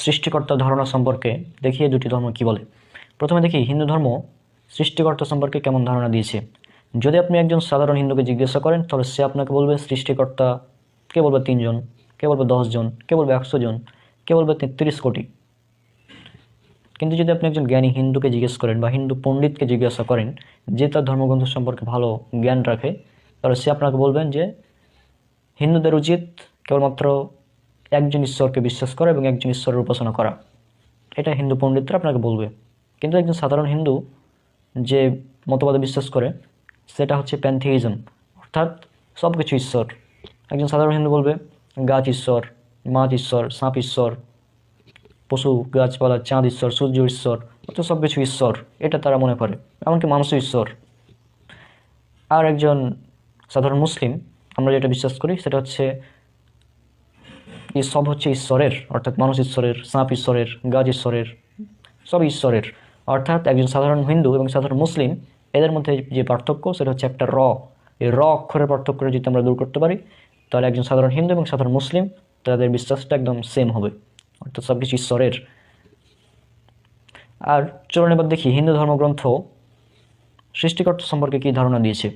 সৃষ্টিকর্তার ধারণা সম্পর্কে দেখিয়ে দুটি ধর্ম কি বলে। প্রথমে দেখি হিন্দু ধর্ম সৃষ্টিকর্তা সম্পর্কে কেমন ধারণা দিয়েছে। যদি আপনি একজন সাধারণ হিন্দুকে জিজ্ঞাসা করেন তাহলে সে আপনাকে বলবে সৃষ্টিকর্তা, কে বলবে 3 জন, কে বলবে 10 জন, কে বলবে 100 জন, কে বলবে 33 কোটি। কিন্তু যদি আপনি একজন জ্ঞানী হিন্দুকে জিজ্ঞেস করেন বা হিন্দু পণ্ডিতকে জিজ্ঞাসা করেন যে তার ধর্মগ্রন্থ সম্পর্কে ভালো জ্ঞান রাখে, তাহলে সে আপনাকে বলবেন যে হিন্দুদের উচিত কেবলমাত্র একজন ঈশ্বরকে বিশ্বাস করা এবং একজন ঈশ্বরের উপাসনা করা। এটা হিন্দু পণ্ডিতরা আপনাকে বলবে। কিন্তু একজন সাধারণ হিন্দু যে মতবাদে বিশ্বাস করে সেটা হচ্ছে প্যান্থিইজম, অর্থাৎ সব কিছু ঈশ্বর। একজন সাধারণ হিন্দু বলবে গাছ ঈশ্বর, মাছ ঈশ্বর, সাপ ঈশ্বর, পশু গাছপালা, চাঁদ ঈশ্বর, সূর্য ঈশ্বর, অর্থাৎ সব কিছু ঈশ্বর, এটা তারা মনে করে, এমনকি মানুষও ঈশ্বর। আর একজন সাধারণ মুসলিম আমরা যেটা বিশ্বাস করি সেটা হচ্ছে সব হচ্ছে ঈশ্বরের, অর্থাৎ মানুষ ঈশ্বরের, সাপ ঈশ্বরের, গাছ ঈশ্বরের, সব ঈশ্বরের। অর্থাৎ একজন সাধারণ হিন্দু এবং সাধারণ মুসলিম এদের মধ্যে যে পার্থক্য সেটা হচ্ছে একটা র। এই র অক্ষরের পার্থক্যটা যদি আমরা দূর করতে পারি তাহলে একজন সাধারণ হিন্দু এবং সাধারণ মুসলিম তাদের বিশ্বাসটা একদম সেম হবে, অর্থাৎ সব কিছু ঈশ্বরের। আর চলুন এবার দেখি হিন্দু ধর্মগ্রন্থ সৃষ্টিকর্তা সম্পর্কে কী ধারণা দিয়েছে।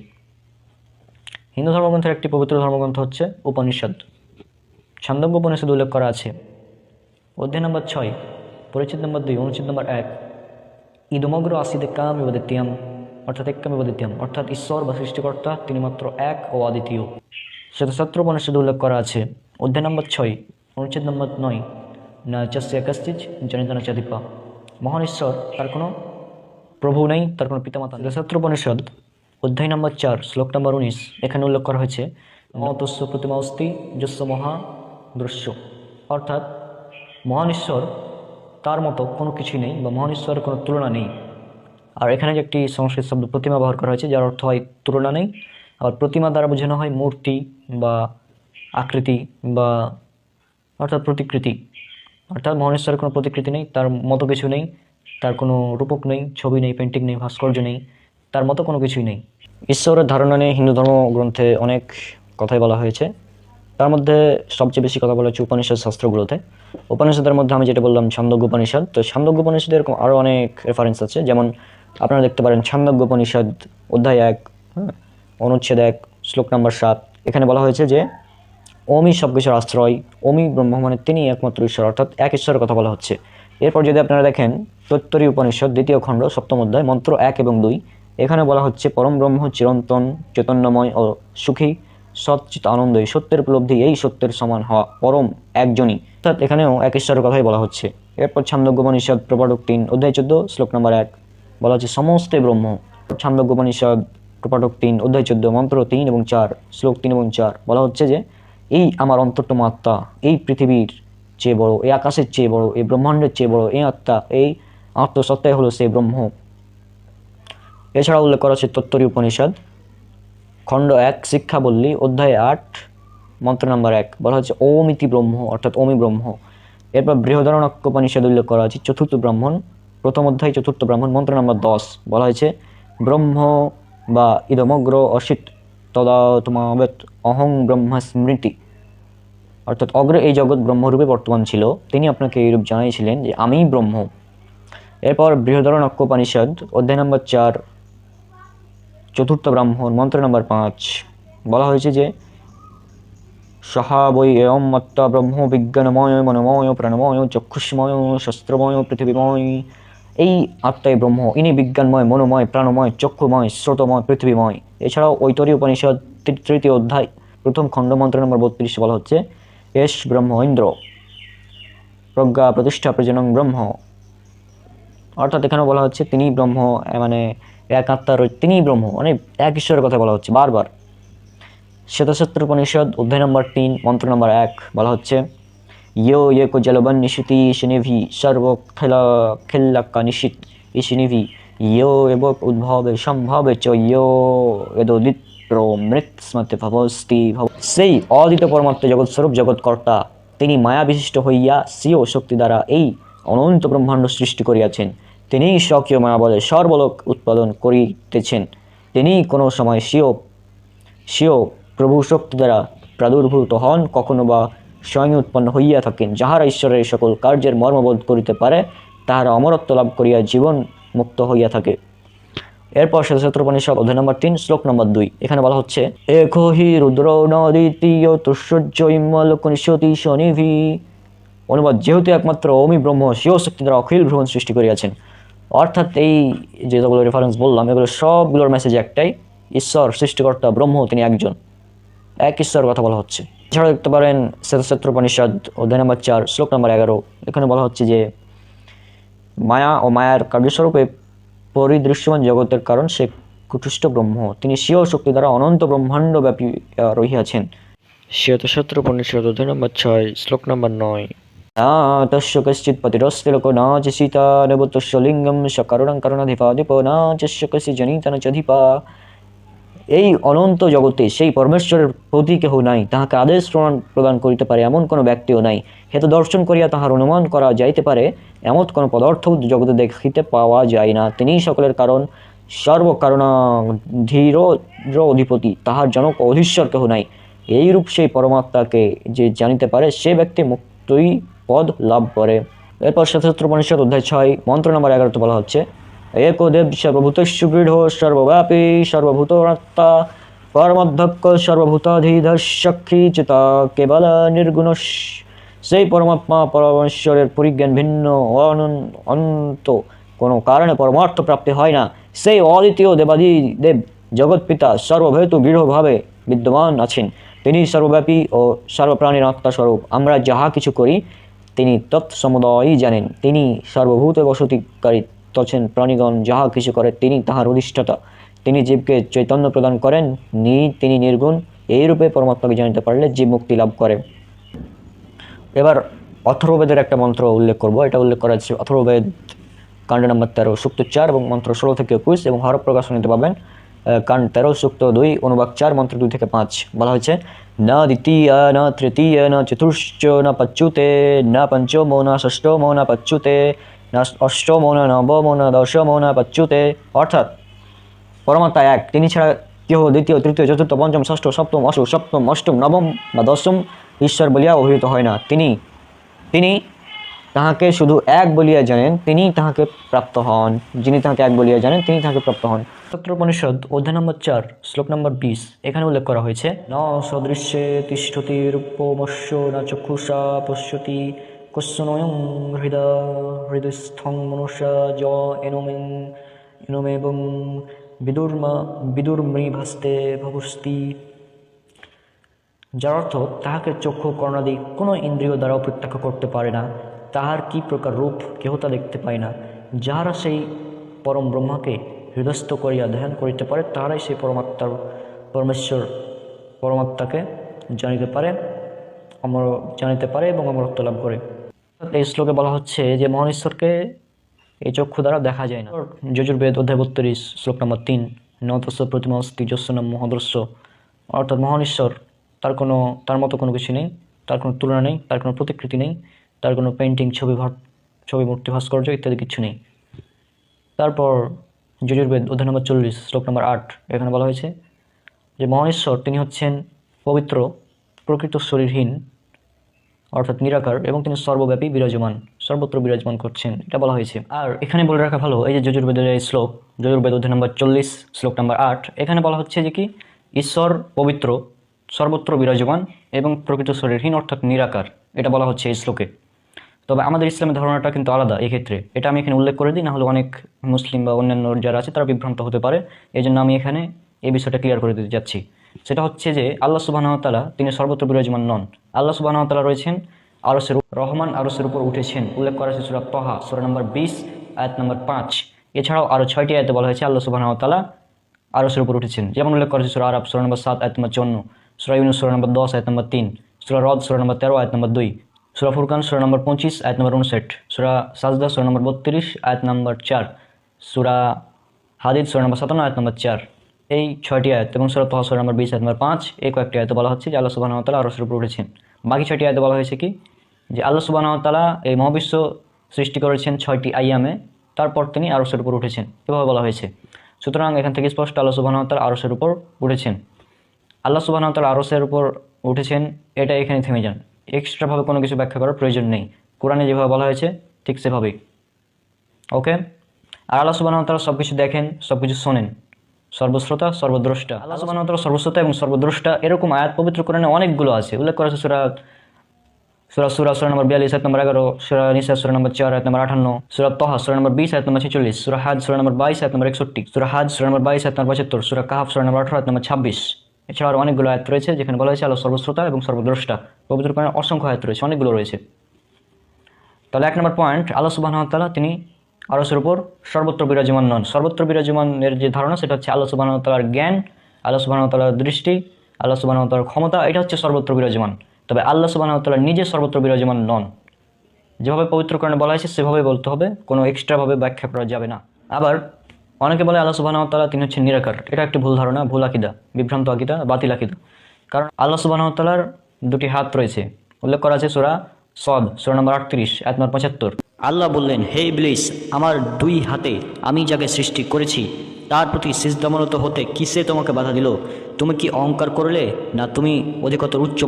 হিন্দু ধর্মগ্রন্থের একটি পবিত্র ধর্মগ্রন্থ হচ্ছে উপনিষদ। ছান্দোগ্য উপনিষদ উল্লেখ করা আছে অধ্যায় নম্বর 6, পরিচ্ছেদ নম্বর 2, অনুচ্ছেদ নম্বর 1, ইদমগ্র আসিদে কাম বিবদিত্যম, অর্থাৎ এক্কাম বিবদিত্যম, অর্থাৎ ঈশ্বর বা সৃষ্টিকর্তা তিনি মাত্র এক ও অদ্বিতীয়। শ্বেতশাস্ত্র উপনিষদ উল্লেখ করা আছে অধ্যায় নম্বর 6, অনুচ্ছেদ নম্বর 9, না চাস্য কশ্চিৎ জনিত না চাধিপা, মহান ঈশ্বর, তার কোনো প্রভু নেই, তার কোনো পিতামাতা। শ্বেতশাস্ত্র উপনিষদ অধ্যায় নম্বর 4, শ্লোক নম্বর 19, এখানে উল্লেখ করা হয়েছে মতস্য প্রতিমা অস্তি যস্য মহা দৃশ্য, অর্থাৎ মহান ঈশ্বর তার মতো কোনো কিছুই নেই বা মহান ঈশ্বরের কোনো তুলনা নেই। আর এখানে যে একটি সংস্কৃত শব্দ প্রতিমা ব্যবহার করা হয়েছে যার অর্থ হয় তুলনা নেই। আর প্রতিমা দ্বারা বোঝানো হয় মূর্তি বা আকৃতি বা অর্থাৎ প্রতিকৃতি, অর্থাৎ মহান ঈশ্বরের কোনো প্রতিকৃতি নেই, তার মতো কিছু নেই, তার কোনো রূপক নেই, ছবি নেই, পেন্টিং নেই, ভাস্কর্য নেই, তার মতো কোনো কিছুই নেই। ঈশ্বরের ধারণা নিয়ে হিন্দু ধর্মগ্রন্থে অনেক কথাই বলা হয়েছে, তার মধ্যে সবচেয়ে বেশি কথা বলা হচ্ছে উপনিষদ শাস্ত্রগুলোতে। উপনিষদের মধ্যে আমি যেটা বললাম ছান্দোগ্য উপনিষদ, তো ছান্দোগ্য উপনিষদে এরকম আরও অনেক রেফারেন্স আছে, যেমন আপনারা দেখতে পারেন ছান্দোগ্য উপনিষদ অধ্যায় 1, অনুচ্ছেদ 1, শ্লোক নম্বর 7, এখানে বলা হয়েছে যে ওমই সব কিছুর আশ্রয়, ওমই ব্রহ্ম, মানে তিনি একমাত্র ঈশ্বর, অর্থাৎ এক ঈশ্বরের কথা বলা হচ্ছে। এরপর যদি আপনারা দেখেন তৈত্তরী উপনিষদ 2য় খণ্ড 7ম অধ্যায় মন্ত্র 1 এবং 2, এখানে বলা হচ্ছে পরম ব্রহ্ম চিরন্তন চৈতন্যময় ও সুখী সচ্চিত আনন্দই, সত্যের উপলব্ধি, এই সত্যের সমান হওয়া, পরম একজনই, অর্থাৎ এখানেও এক ঈশ্বরের কথাই বলা হচ্ছে। এরপর ছান্দোগ্য উপনিষদ প্রপাঠক 3 অধ্যায় 14 শ্লোক নম্বর 1 বলা হচ্ছে সমস্ত ব্রহ্ম। ছান্দোগ্য উপনিষদ প্রপাঠক 3 অধ্যায় 14 মন্ত্র 3 এবং 4 শ্লোক 3 এবং 4 বলা হচ্ছে যে এই আমার অন্তরতম আত্মা, এই পৃথিবীর চেয়ে বড়, এই আকাশের চেয়ে বড়, এই ব্রহ্মাণ্ডের চেয়ে বড়, এই আত্মা, এই আত্মসত্তাই হলো সেই ব্রহ্ম। এছাড়া উল্লেখ করা হচ্ছে তৈত্তরী উপনিষদ খণ্ড 1 শিক্ষাবল্লী অধ্যায় 8 মন্ত্র নম্বর 1 বলা হচ্ছে ওম ইতি ব্রহ্ম, অর্থাৎ ওমই ব্রহ্ম। এরপর বৃহদারণ্যক উপনিষদ উল্লেখ করা আছে 4th ব্রাহ্মণ 1ম অধ্যায় 4th ব্রাহ্মণ মন্ত্র নম্বর 10 বলা হয়েছে ব্রহ্ম বা ইদমগ্র অসিত তদাত্মাবেত অহং ব্রহ্ম স্মৃতি, অর্থাৎ অগ্রে এই জগৎ ব্রহ্মরূপে বর্তমান ছিল, তিনি আপনাকে এইরূপ জানাইছিলেন যে আমিই ব্রহ্ম। এরপর বৃহদারণ্যক উপনিষদ অধ্যায় নম্বর 4 4th ব্রাহ্মণ মন্ত্র নম্বর 5 বলা হয়েছে যে সহা বৈ এয়ম আত্মা ব্রহ্ম বিজ্ঞানময় মনোময় প্রাণময় চক্ষুষ্ময় শস্ত্রময় পৃথিবীময়, এই আত্মাই ব্রহ্ম, ইনি বিজ্ঞানময়, মনোময়, প্রাণময়, চক্ষুময়, স্রোতময়, পৃথিবীময়। এছাড়াও ঐতরী উপনিষদ 3য় অধ্যায় 1ম খণ্ড মন্ত্র নম্বর 32 বলা হচ্ছে এস ব্রহ্ম ইন্দ্র প্রজ্ঞা প্রতিষ্ঠা প্রজনং ব্রহ্ম, অর্থাৎ এখানে বলা হচ্ছে তিনি ব্রহ্ম, মানে এক আত্মার তিনিই ব্রহ্ম, মানে এক ঈশ্বরের কথা বলা হচ্ছে বারবার। শ্বেতশাস্ত্র উপনিষদ অধ্যায় নম্বর 3 মন্ত্র নম্বর 1 বলা হচ্ছে ইয়ো একো জলবন নিশিতি শনিভি সর্ব খেল্লাক্কা নিশিত ইশিনিভি ইয়ো এব উদ্ভবে সম্ভবে চ ইয়ো এদোদিত্র মৃত স্মৃতি ভবস্তি, সেই অদ্বিত পরমাত্ম জগৎস্বরূপ জগৎকর্তা, তিনি মায়া বিশিষ্ট হইয়া স্বীয় শক্তি দ্বারা এই অনন্ত ব্রহ্মাণ্ড সৃষ্টি করিয়াছেন, তিনিই স্বকীয় মায়া বলে সর্বলোক উৎপাদন করিতেছেন, তিনি কোনো সময় স্বীয় প্রভু শক্তি দ্বারা প্রাদুর্ভূত হন, কখনো বা স্বয়ং উৎপন্ন হইয়া থাকেন। যাহারা ঈশ্বরের এই সকল কার্যের মর্মবোধ করিতে পারে তাহারা অমরত্ব লাভ করিয়া জীবন মুক্ত হইয়া থাকে। এরপর শ্বেতশত্রোপনিষদ অধ্যায় নম্বর 3 শ্লোক নম্বর 2, এখানে বলা হচ্ছে একো হি রুদ্র নদিতীয় তুষ্য ইম্মলোকনিষ্যতি শনিভি। অনুবাদ, যেহেতু একমাত্র অমি ব্রহ্ম স্বীয় শক্তি দ্বারা অখিল ভ্রমণ সৃষ্টি করিয়াছেন। অর্থাৎ এই যেগুলো রেফারেন্স বললাম এগুলো সবগুলোর মেসেজ একটাই, ঈশ্বর সৃষ্টিকর্তা ব্রহ্ম তিনি একজন, এক ঈশ্বর কথা বলা হচ্ছে। এছাড়াও দেখতে পারেন শ্বেতশত্রোপনিষদ অধ্যায় নম্বর 4 শ্লোক নম্বর 11, এখানে বলা হচ্ছে যে মায়া ও মায়ার কার্যস্বরূপে পরিদৃশ্যমান জগতের কারণ সে কুটুষ্ঠ ব্রহ্ম, তিনি স্বীয় শক্তি দ্বারা অনন্ত ব্রহ্মাণ্ড ব্যাপী রহিয়াছেন। শ্বেতশত্রোপনিষদ অধ্যায় নম্বর 6 শ্লোক নম্বর 9, না তস্য কশ্চিৎ পতিরস্তি লোক না চ সীতা নবতস্য লিঙ্গম সকারুণং করুণাধিপাধিপ না চস্য কশ্চিৎ জনিতা ন চধিপা। এই অনন্ত জগতে সেই পরমেশ্বরের প্রতি কেহ নাই, তাহাকে আদেশ প্রদান করিতে পারে এমন কোনো ব্যক্তিও নাই। হেতু দর্শন করিয়া তাহার অনুমান করা যাইতে পারে এমন কোনো পদার্থ জগতে দেখিতে পাওয়া যায় না। তিনিই সকলের কারণ, সর্বকারণ ধীর অধিপতি, তাহার জনক অধীশ্বর কেহ নাই। এইরূপ সেই পরমাত্মাকে যে জানিতে পারে সে ব্যক্তি মুক্তই পদ লাভ করে। এরপর শ্বেতশত্রোপনিষদ অধ্যায় 6 মন্ত্র নম্বর 11 বলা হচ্ছে एको देव सर्वभूतेषु गृढो सर्वव्यापी सर्वभूतात्मा परमध्यक्ष सर्वभूताधिधशक्ति चिता केवल निर्गुण। সেই পরমাত্মা পরমেশ্বরের পরিজ্ঞান ভিন্ন অনন্ত, কোনো কারণে পরমার্থ প্রাপ্তি হয় না। সেই অদ্বিতীয় দেবাদিদেব জগৎপিতা সর্বভূত দৃঢ়ভাবে বিদ্যমান আছেন। তিনি সর্বব্যাপী ও সর্বপ্রাণীর আত্মাস্বরূপ। আমরা যাহা কিছু করি তিনি তৎসমুদয়ই জানেন। তিনি সর্বভূতে বসতিকারী তছেন। প্রাণীগণ যাহা কিছু করে তিনি তাহার অধিষ্ঠাতা। তিনি জীবকে চৈতন্য প্রদান করেন, তিনি নির্গুণ। এইরূপে পরমাত্মাকে জানিতে পারলে জীব মুক্তি লাভ করে। এবার অথর্ববেদের একটা মন্ত্র উল্লেখ করব। এটা উল্লেখ করা হচ্ছে অথর্ববেদ কাণ্ড নম্বর 13 সূক্ত 4 এবং মন্ত্র 16 থেকে 21, এবং হরফ প্রকাশন নিতে পাবেন কাণ্ড 13 সূক্ত 2 অনুবাদ 4 মন্ত্র 2 থেকে 5। বলা হয়েছে না দ্বিতীয় না তৃতীয় না চতুর্থ না পচ্যুতে না পঞ্চমো না ষষ্ঠমো না পচ্যুতে না অষ্টম না নবম না দশম না পচ্যুতে। অর্থাৎ পরমাত্মা এক, তিনি ছাড়া কেহ দ্বিতীয় তৃতীয় চতুর্থ পঞ্চম ষষ্ঠ সপ্তম সপ্তম অষ্টম নবম বা দশম ঈশ্বর বলিয়া অভিহিত হয় না। তিনি তাহাকে শুধু এক বলিয়া জানেন, তিনি তাহাকে প্রাপ্ত হন। যিনি তাহাকে এক বলিয়া জানেন তিনি তাহাকে প্রাপ্ত হন। শ্বেতশত্রোপনিষদ অধ্যায় নম্বর 4 শ্লোক নম্বর 20, এখানে উল্লেখ করা হয়েছে ন সদৃশ্যে তিষ্ঠতি রূপমস্য না চক্ষুষা পশ্যতি কস্যনয়ং হৃদয়স্থং মনুষ্য য এনমেবং বিদুর্মৃভাস্তে ভবস্তি। যার অর্থ তাহাকে চক্ষু কর্ণাদি কোনো ইন্দ্রিয় দ্বারাও প্রত্যক্ষ করতে পারে না, তাহার কি প্রকার রূপ কেহ তা দেখতে পায় না। যাহারা সেই পরম ব্রহ্মাকে হৃদয়স্থ করিয়া ধ্যান করিতে পারে তাহারাই সেই পরমাত্মাকে জানিতে পারে এবং অমরত্ব লাভ করে। এই শ্লোকে বলা হচ্ছে যে মহান ঈশ্বরকে এই চক্ষু দ্বারা দেখা যায় না। যজুর্বেদ অধ্যায় 32 শ্লোক নম্বর 3 নতস্য প্রতিমা অস্তি যস্য নাম মহাদস্য। অর্থাৎ মহান ঈশ্বর, তার মতো কোনো কিছু নেই, তার কোনো তুলনা নেই, তার কোনো প্রতিকৃতি নেই, তার কোনো পেন্টিং ছবি মূর্তি ভাস্কর্য ইত্যাদি কিছু নেই। তারপর যজুর্বেদ অধ্যায় নম্বর 40 শ্লোক নম্বর 8, এখানে বলা হয়েছে যে মহান ঈশ্বর তিনি হচ্ছেন পবিত্র, প্রকৃত শরীরহীন অর্থাৎ নিরাকার, এবং তিনি সর্বব্যাপী বিরাজমান, সর্বত্র বিরাজমান করছেন, এটা বলা হয়েছে। আর এখানে বলে রাখা ভালো, এই যে যজুর্বেদের এই শ্লোক, যজুর্বেদ অধ্যায় নম্বর 40 শ্লোক নম্বর 8, এখানে বলা হচ্ছে যে কি ঈশ্বর পবিত্র, সর্বত্র বিরাজমান এবং প্রকৃত শরীরহীন অর্থাৎ নিরাকার, এটা বলা হচ্ছে এই শ্লোকে। তবে আমাদের ইসলামের ধারণাটা কিন্তু আলাদা এক্ষেত্রে, এটা আমি এখানে উল্লেখ করে দিই, না হলে অনেক মুসলিম বা অন্যান্য যারা আছে তারা বিভ্রান্ত হতে পারে। এই জন্য আমি এখানে এই বিষয়টা ক্লিয়ার করে দিতে যাচ্ছি। সেটা হচ্ছে যে আল্লাহ সুবহানাহু ওয়া তাআলা তিনি সর্বত্র বিরাজমান নন। আল্লাহ সুবহানাহু ওয়া তাআলা রয়েছেন আরশের রহমান, আরশের উপর উঠেছেন, উল্লেখ করা হয়েছে সূরা তাহা সূরা নম্বর 20 আয়াত নম্বর 5। এছাড়াও আরও 6টি আয়াতে বলা হয়েছে আল্লাহ সুবহানাহু ওয়া তাআলা আরশের উপর উঠেছেন, যেমন উল্লেখ করা হয়েছে সূরা আরাফ সূরা নম্বর 7 আয়াত নম্বর 54, সূরা ইউনূস সূরা নম্বর 10 আয়াত নম্বর 3, সূরা রদ সূরা নম্বর 13 আয়াত নম্বর 2, সূরা ফুরকান সূরা নম্বর 25 আয়াত নম্বর 59, সূরা সাজদা সূরা নম্বর 32 আয়াত নম্বর 4, সূরা হাদীদ সূরা নম্বর 57 আয়াত নম্বর 4। এই 6টি আয়াত এবং সূরা তাহা সূরা নম্বর 20 আয়াত নম্বর 5, এই কয়েকটি আয়াতে বলা হচ্ছে যে আল্লাহ সুবহানাহু ওয়া তাআলা আরশের উপর উঠেছেন। বাকি 6টি আয়াতে বলা হয়েছে কি যে আল্লাহ সুবহানাহু ওয়া তাআলা এই মহাবিশ্ব সৃষ্টি করেছেন 6টি আইয়ামে, তারপর তিনি আরশের উপর উঠেছেন, এভাবে বলা হয়েছে। সুতরাং এখান থেকে স্পষ্ট আল্লাহ সুবহানাহু ওয়া তাআলা আরশের উপর উঠেছেন। আল্লাহ সুবহানাহু ওয়া তাআলা আরশের উপর উঠেছেন এটা এখানে থেমে যান, এক্সট্রাভাবে কোনো কিছু ব্যাখ্যা করার প্রয়োজন নেই, কোরআনে যেভাবে বলা হয়েছে ঠিক সেভাবেই। ওকে। আর আল্লাহ সুবহানাহু ওয়া তাআলা সব কিছু দেখেন, সব কিছু শোনেন, সর্বশ্রোতা সর্বদ্রষ্টা। আল্লাহ সুবহানাহু ওয়া তাআলা সর্বশ্রোতা এবং সর্বদ্রষ্টা এরকম আয়াত পবিত্র কোরআনে অনেকগুলো আছে, উল্লেখ করা আছে সূরা নম্বর 42 আয়াত নম্বর 11, সূরা নিসা সূরা নম্বর 4 আয়াত নম্বর 58, সূরা তাহা সূরা নম্বর 20 আয়াত নম্বর 46, সূরা হাজ সূরা নম্বর 22 আয়াত নম্বর 61, সূরা হাজ সূরা নম্বর 22 আয়াত নম্বর 75, সূরা কাহফ সূরা নম্বর 18 আয়াত নম্বর 26। এছাড়া আরও অনেকগুলো আয়াত রয়েছে যেখানে বলা হয়েছে আল্লাহ সর্বশ্রোতা এবং সর্বদ্রষ্টা। পবিত্র কোরআনে অসংখ্য আয়াত রয়েছে, অনেকগুলো রয়েছে। তাহলে 1 নম্বর পয়েন্ট, আল্লাহ সুবহানাহু ওয়া তাআলা তিনি আরশের উপর সর্বত্র বিরাজমান নন। সর্বত্র বিরাজমানের যে ধারণা সেটা হচ্ছে আল্লাহ সুবহানাহু ওয়া তাআলার জ্ঞান, আল্লাহ সুবহানাহু ওয়া তাআলার দৃষ্টি, আল্লাহ সুবহানাহু ওয়া তাআলার ক্ষমতা, এটা হচ্ছে সর্বত্র বিরাজমান। তবে আল্লাহ সুবহানাহু ওয়া তাআলা নিজে সর্বত্র বিরাজমান নন। যেভাবে পবিত্র কোরআনে বলা হয়েছে সেভাবে বলতে হবে, কোনো এক্সট্রাভাবে ব্যাখ্যা করা যাবে না। আবার অনেকে বলে আল্লাহ সুবহানাহু ওয়া তাআলা তিনি হচ্ছেন নিরাকার। এটা একটি ভুল ধারণা, ভুল আকীদা, বিভ্রান্ত আকীদা, বাতিল আকীদা। কারণ আল্লাহ সুবহানাহু ওয়া তাআলার দুটি হাত রয়েছে, উল্লেখ করা আছে সূরা সদ সূরা নম্বর 38 আয়াত নম্বর 75। আল্লাহ বললেন, হে ইবলিস, আমার 2 হাতে আমি যাকে সৃষ্টি করেছি তার প্রতি সিজদামনত হতে কিসে তোমাকে বাধা দিল? তুমি কি অহংকার করলে, না তুমি অধিকতর উচ্চ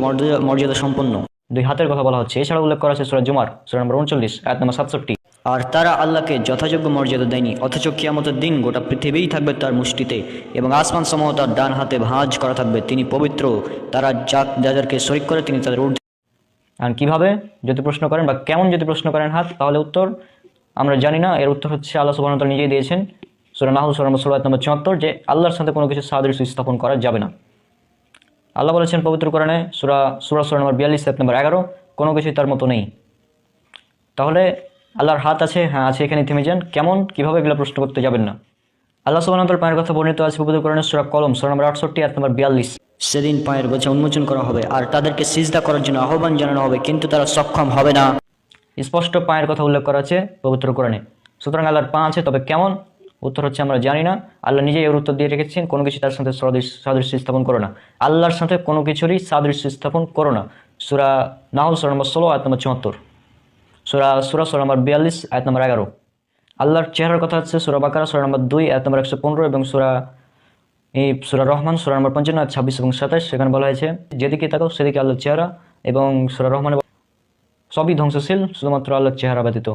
মর্যাদা সম্পন্ন? 2 হাতের কথা বলা হচ্ছে। এছাড়া উল্লেখ করা আছে সূরা জুমার সূরা নম্বর 39 আয়াত নম্বর 67। আর তারা আল্লাহকে যথাযোগ্য মর্যাদা দেয়নি, অথচ কিয়ামতের দিন গোটা পৃথিবীই থাকবে তার মুষ্টিতে এবং আসমান সমূহ তার ডান হাতে ভাঁজ করা থাকবে। তিনি পবিত্র, তারা যাদেরকে শরীক করে তিনি তাদের ঊর্ধ্বে। আর কিভাবে যদি প্রশ্ন করেন বা কেমন যদি প্রশ্ন করেন হাত, তাহলে উত্তর আমরা জানি না। এর উত্তর হচ্ছে আল্লাহ সুবহানাহু ওয়া তাআলা নিজেই দিয়েছেন সূরা নাহল সূরা নম্বর 16 আয়াত নম্বর 74, যে আল্লাহর সাথে কোনো কিছু সাদৃশ্য স্থাপন করা যাবে না। আল্লাহ বলেছেন পবিত্র কোরআনে সূরা নম্বর 42 আয়াত নম্বর 11, কোনো কিছুই তার মতো নেই। তাহলে আল্লাহর হাত আছে, হ্যাঁ আছে, এখানে থেমে যান। কেমন কিভাবে এগুলো প্রশ্ন করতে যাবেন না। আল্লাহ সুবহানাহু ওয়া তাআলার পায়ের কথা বর্ণিত আছে পবিত্র কোরআনে সূরা কলম সূরা নম্বর 68 আয়াত নম্বর 42। সেদিন পায়ের গোছা উন্মোচন করা হবে আর তাদেরকে সিজদা করার জন্য আহ্বান জানানো হবে, কিন্তু তারা সক্ষম হবে না। স্পষ্ট পায়ের কথা উল্লেখ করা আছে পবিত্র কোরআনে। সুতরাং আল্লাহর পা আছে, তবে কেমন? উত্তর হচ্ছে আমরা জানি না। আল্লাহ নিজেই এর উত্তর দিয়ে রেখেছেন, কোনো কিছু তার সাথে সাদৃশ্য স্থাপন করো না। আল্লাহর সাথে কোনো কিছুরই সাদৃশ্য স্থাপন করো না। সূরা নাহল সূরা নম্বর 16 আয়াত নম্বর 74, সূরা নম্বর 42 আয়াত নম্বর 11। আল্লাহর চেহারার কথা হচ্ছে সূরা বাকারা সূরা নম্বর 2 আয়াত নম্বর 115 এবং সূরা রহমান সূরা নম্বর 55 আয়াত 26 এবং 27। সেখানে বলা হয়েছে যেদিকে তাকাও সেদিকে আল্লাহর চেহারা, এবং সূরা রহমানে সবই ধ্বংসশীল শুধুমাত্র আল্লাহর চেহারা ব্যতীত।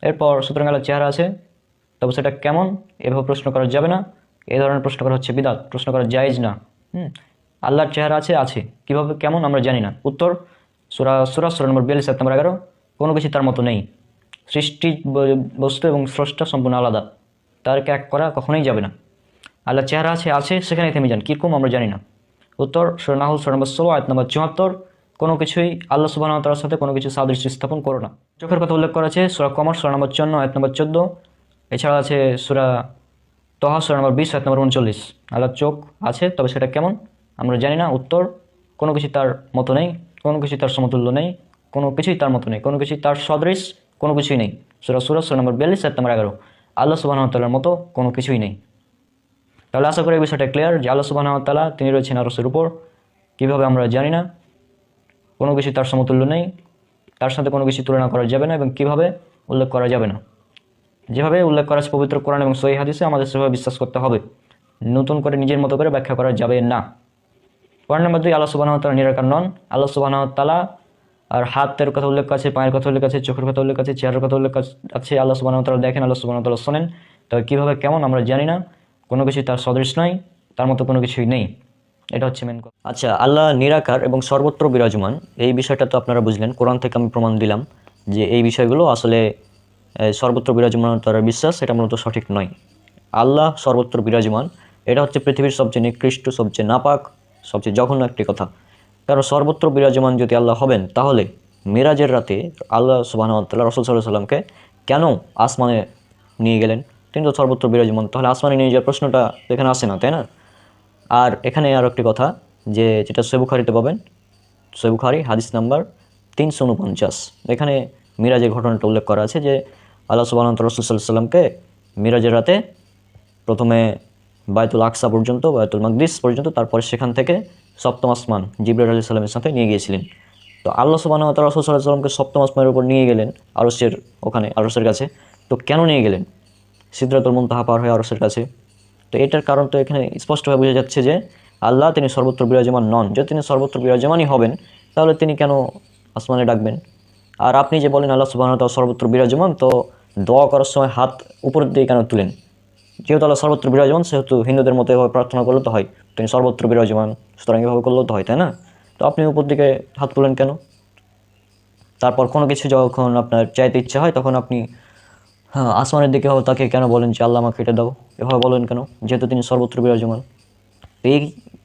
এরপর সুতরাং আল্লাহর চেহারা আছে, তবে সেটা কেমন এভাবে প্রশ্ন করা যাবে না। এই ধরনের প্রশ্ন করা হচ্ছে বিদআত, প্রশ্ন করা জায়েজ না। আল্লাহর চেহারা আছে, আছে, কিভাবে কেমন আমরা জানি না। উত্তর সূরা নম্বর 42 আয়াত নম্বর 11, কোনো কিছু তার মতো নেই। সৃষ্টি বস্তু এবং স্রষ্টা সম্পূর্ণ আলাদা, তাদেরকে এক করা কখনোই যাবে না। আল্লাহর চেহারা আছে, আছে, সেখানে থেমে যান, কীরকম আমরা জানি না। উত্তর সূরা নাহল সূরা নম্বর 16 আয়াত নম্বর 74, কোনো কিছুই আল্লাহ সুবহানাহু ওয়া তাআলার সাথে কোনো কিছু সাদৃশ্য স্থাপন করো না। চোখের কথা উল্লেখ করা আছে সূরা কমর সূরা নম্বর 54 আয়াত নম্বর 14। এছাড়া আছে সূরা তাহা সূরা নম্বর 20 আয়াত নম্বর 39। আল্লাহর চোখ আছে, তবে সেটা কেমন আমরা জানি না। উত্তর কোনো কিছু তার মতো নেই, কোনো কিছু তার সমতুল্য নেই, কোনো কিছুই তার মতো নেই, কোনো কিছুই তার সদৃশ কোনো কিছুই নেই। সূরা নম্বর 42 আয়াত নম্বর 11। আল্লাহ সুবহানাহু ওয়া তাআলার মতো কোনো কিছুই নেই। তাহলে আশা করি এই বিষয়টা ক্লিয়ার যে আল্লাহ সুবহানাহু ওয়া তাআলা তিনি রয়েছেন আরশের উপর, কীভাবে আমরা জানি না। কোনো কিছু তার সমতুল্য নেই, তার সাথে কোনো কিছু তুলনা করা যাবে না, এবং কীভাবে উল্লেখ করা যাবে না। যেভাবে উল্লেখ করা আছে পবিত্র কোরআন এবং সহিহ হাদিসে আমাদের সেভাবে বিশ্বাস করতে হবে, নতুন করে নিজের মতো করে ব্যাখ্যা করা যাবে না। পয়েন্ট নম্বর 2, আল্লাহ সুবহানাহু ওয়া তাআলা নিরাকার নন। আল্লাহ সুবহানাহু ওয়া তাআলা আর হাতের কথা উল্লেখ আছে, পায়ের কথা উল্লেখ আছে, চোখের কথা উল্লেখ আছে, চেহারার কথা উল্লেখ আছে। আল্লাহ সুবহানাহু ওয়া তাআলা দেখেন, আল্লাহ সুবহানাহু ওয়া তাআলা শোনেন, তবে কীভাবে কেমন আমরা জানি না। কোনো কিছুই তার সদৃশ নয়, তার মতো কোনো কিছুই নেই। এটা হচ্ছে মেন কথা। আচ্ছা, আল্লাহ নিরাকার এবং সর্বত্র বিরাজমান, এই বিষয়টা তো আপনারা বুঝলেন। কোরআন থেকে আমি প্রমাণ দিলাম যে এই বিষয়গুলো আসলে সর্বত্র বিরাজমান তার বিশ্বাস এটা মূলত সঠিক নয়। আল্লাহ সর্বত্র বিরাজমান, এটা হচ্ছে পৃথিবীর সবচেয়ে নিকৃষ্ট, সবচেয়ে নাপাক, সবচেয়ে জঘন্য একটি কথা। কারণ সর্বত্র বিরাজমান যদি আল্লাহ হবেন, তাহলে মিরাজের রাতে আল্লাহ সুবহানাহু ওয়া তাআলা রাসূল সাল্লাল্লাহু আলাইহি সাল্লামকে কেন আসমানে নিয়ে গেলেন? তিনি তো সর্বত্র বিরাজমান, তাহলে আসমানে নিয়ে যাওয়ার প্রশ্নটা এখানে আসে না, তাই না? আর এখানে আরও একটি কথা, যেটা সহিহ বুখারীতে পাবেন, সহিহ বুখারী হাদিস নাম্বার 349। এখানে মিরাজের ঘটনাটা উল্লেখ করা আছে যে আল্লাহ সুবহানাহু ওয়া তাআলা রাসূল সাল্লাল্লাহু আলাইহি সাল্লামকে মিরাজের রাতে প্রথমে বাইতুল আকসা পর্যন্ত, বাইতুল মাকদিস পর্যন্ত, তারপরে সেখান থেকে সপ্তম আসমান জিবরাইল আলাইহিস সালামের সাথে নিয়ে গিয়েছিলেন। তো আল্লাহ সুবহানাহু ওয়া তাআলা রাসূল সাল্লাল্লাহু আলাইহি সাল্লামকে সপ্তম আসমানের উপর নিয়ে গেলেন, আরশের ওখানে, আরশের কাছে। তো কেন নিয়ে গেলেন? সিদরাতুল মুনতাহা পার হয়ে আরশের কাছে। তো এটার কারণ তো এখানে স্পষ্টভাবে বোঝা যাচ্ছে যে আল্লাহ তিনি সর্বত্র বিরাজমান নন। যদি তিনি সর্বত্র বিরাজমানই হবেন, তাহলে তিনি কেন আসমানে ডাকবেন। আর আপনি যে বলেন আল্লাহ সুবহানাহু ওয়া তাআলা সর্বত্র বিরাজমান, তো দোয়া করার সময় হাত উপরের দিকে কেন তুলেন? যেহেতু আল্লাহ সর্বত্র বিরাজমান, সেহেতু হিন্দুদের মতো এভাবে প্রার্থনা করলে তো হয়, তিনি সর্বত্র বিরাজমান, সুতরাং এভাবে করলেও তো হয়, তাই না? তো আপনি উপর দিকে হাত তুলেন কেন? তারপর কোনো কিছু যখন আপনার চাইতে ইচ্ছা হয়, তখন আপনি আসমানের দিকে তাকে কেন বলেন যে আল্লাহ আমাকে এটা দাও, এভাবে বলেন কেন? যেহেতু তিনি সর্বত্র বিরাজমান। তো এই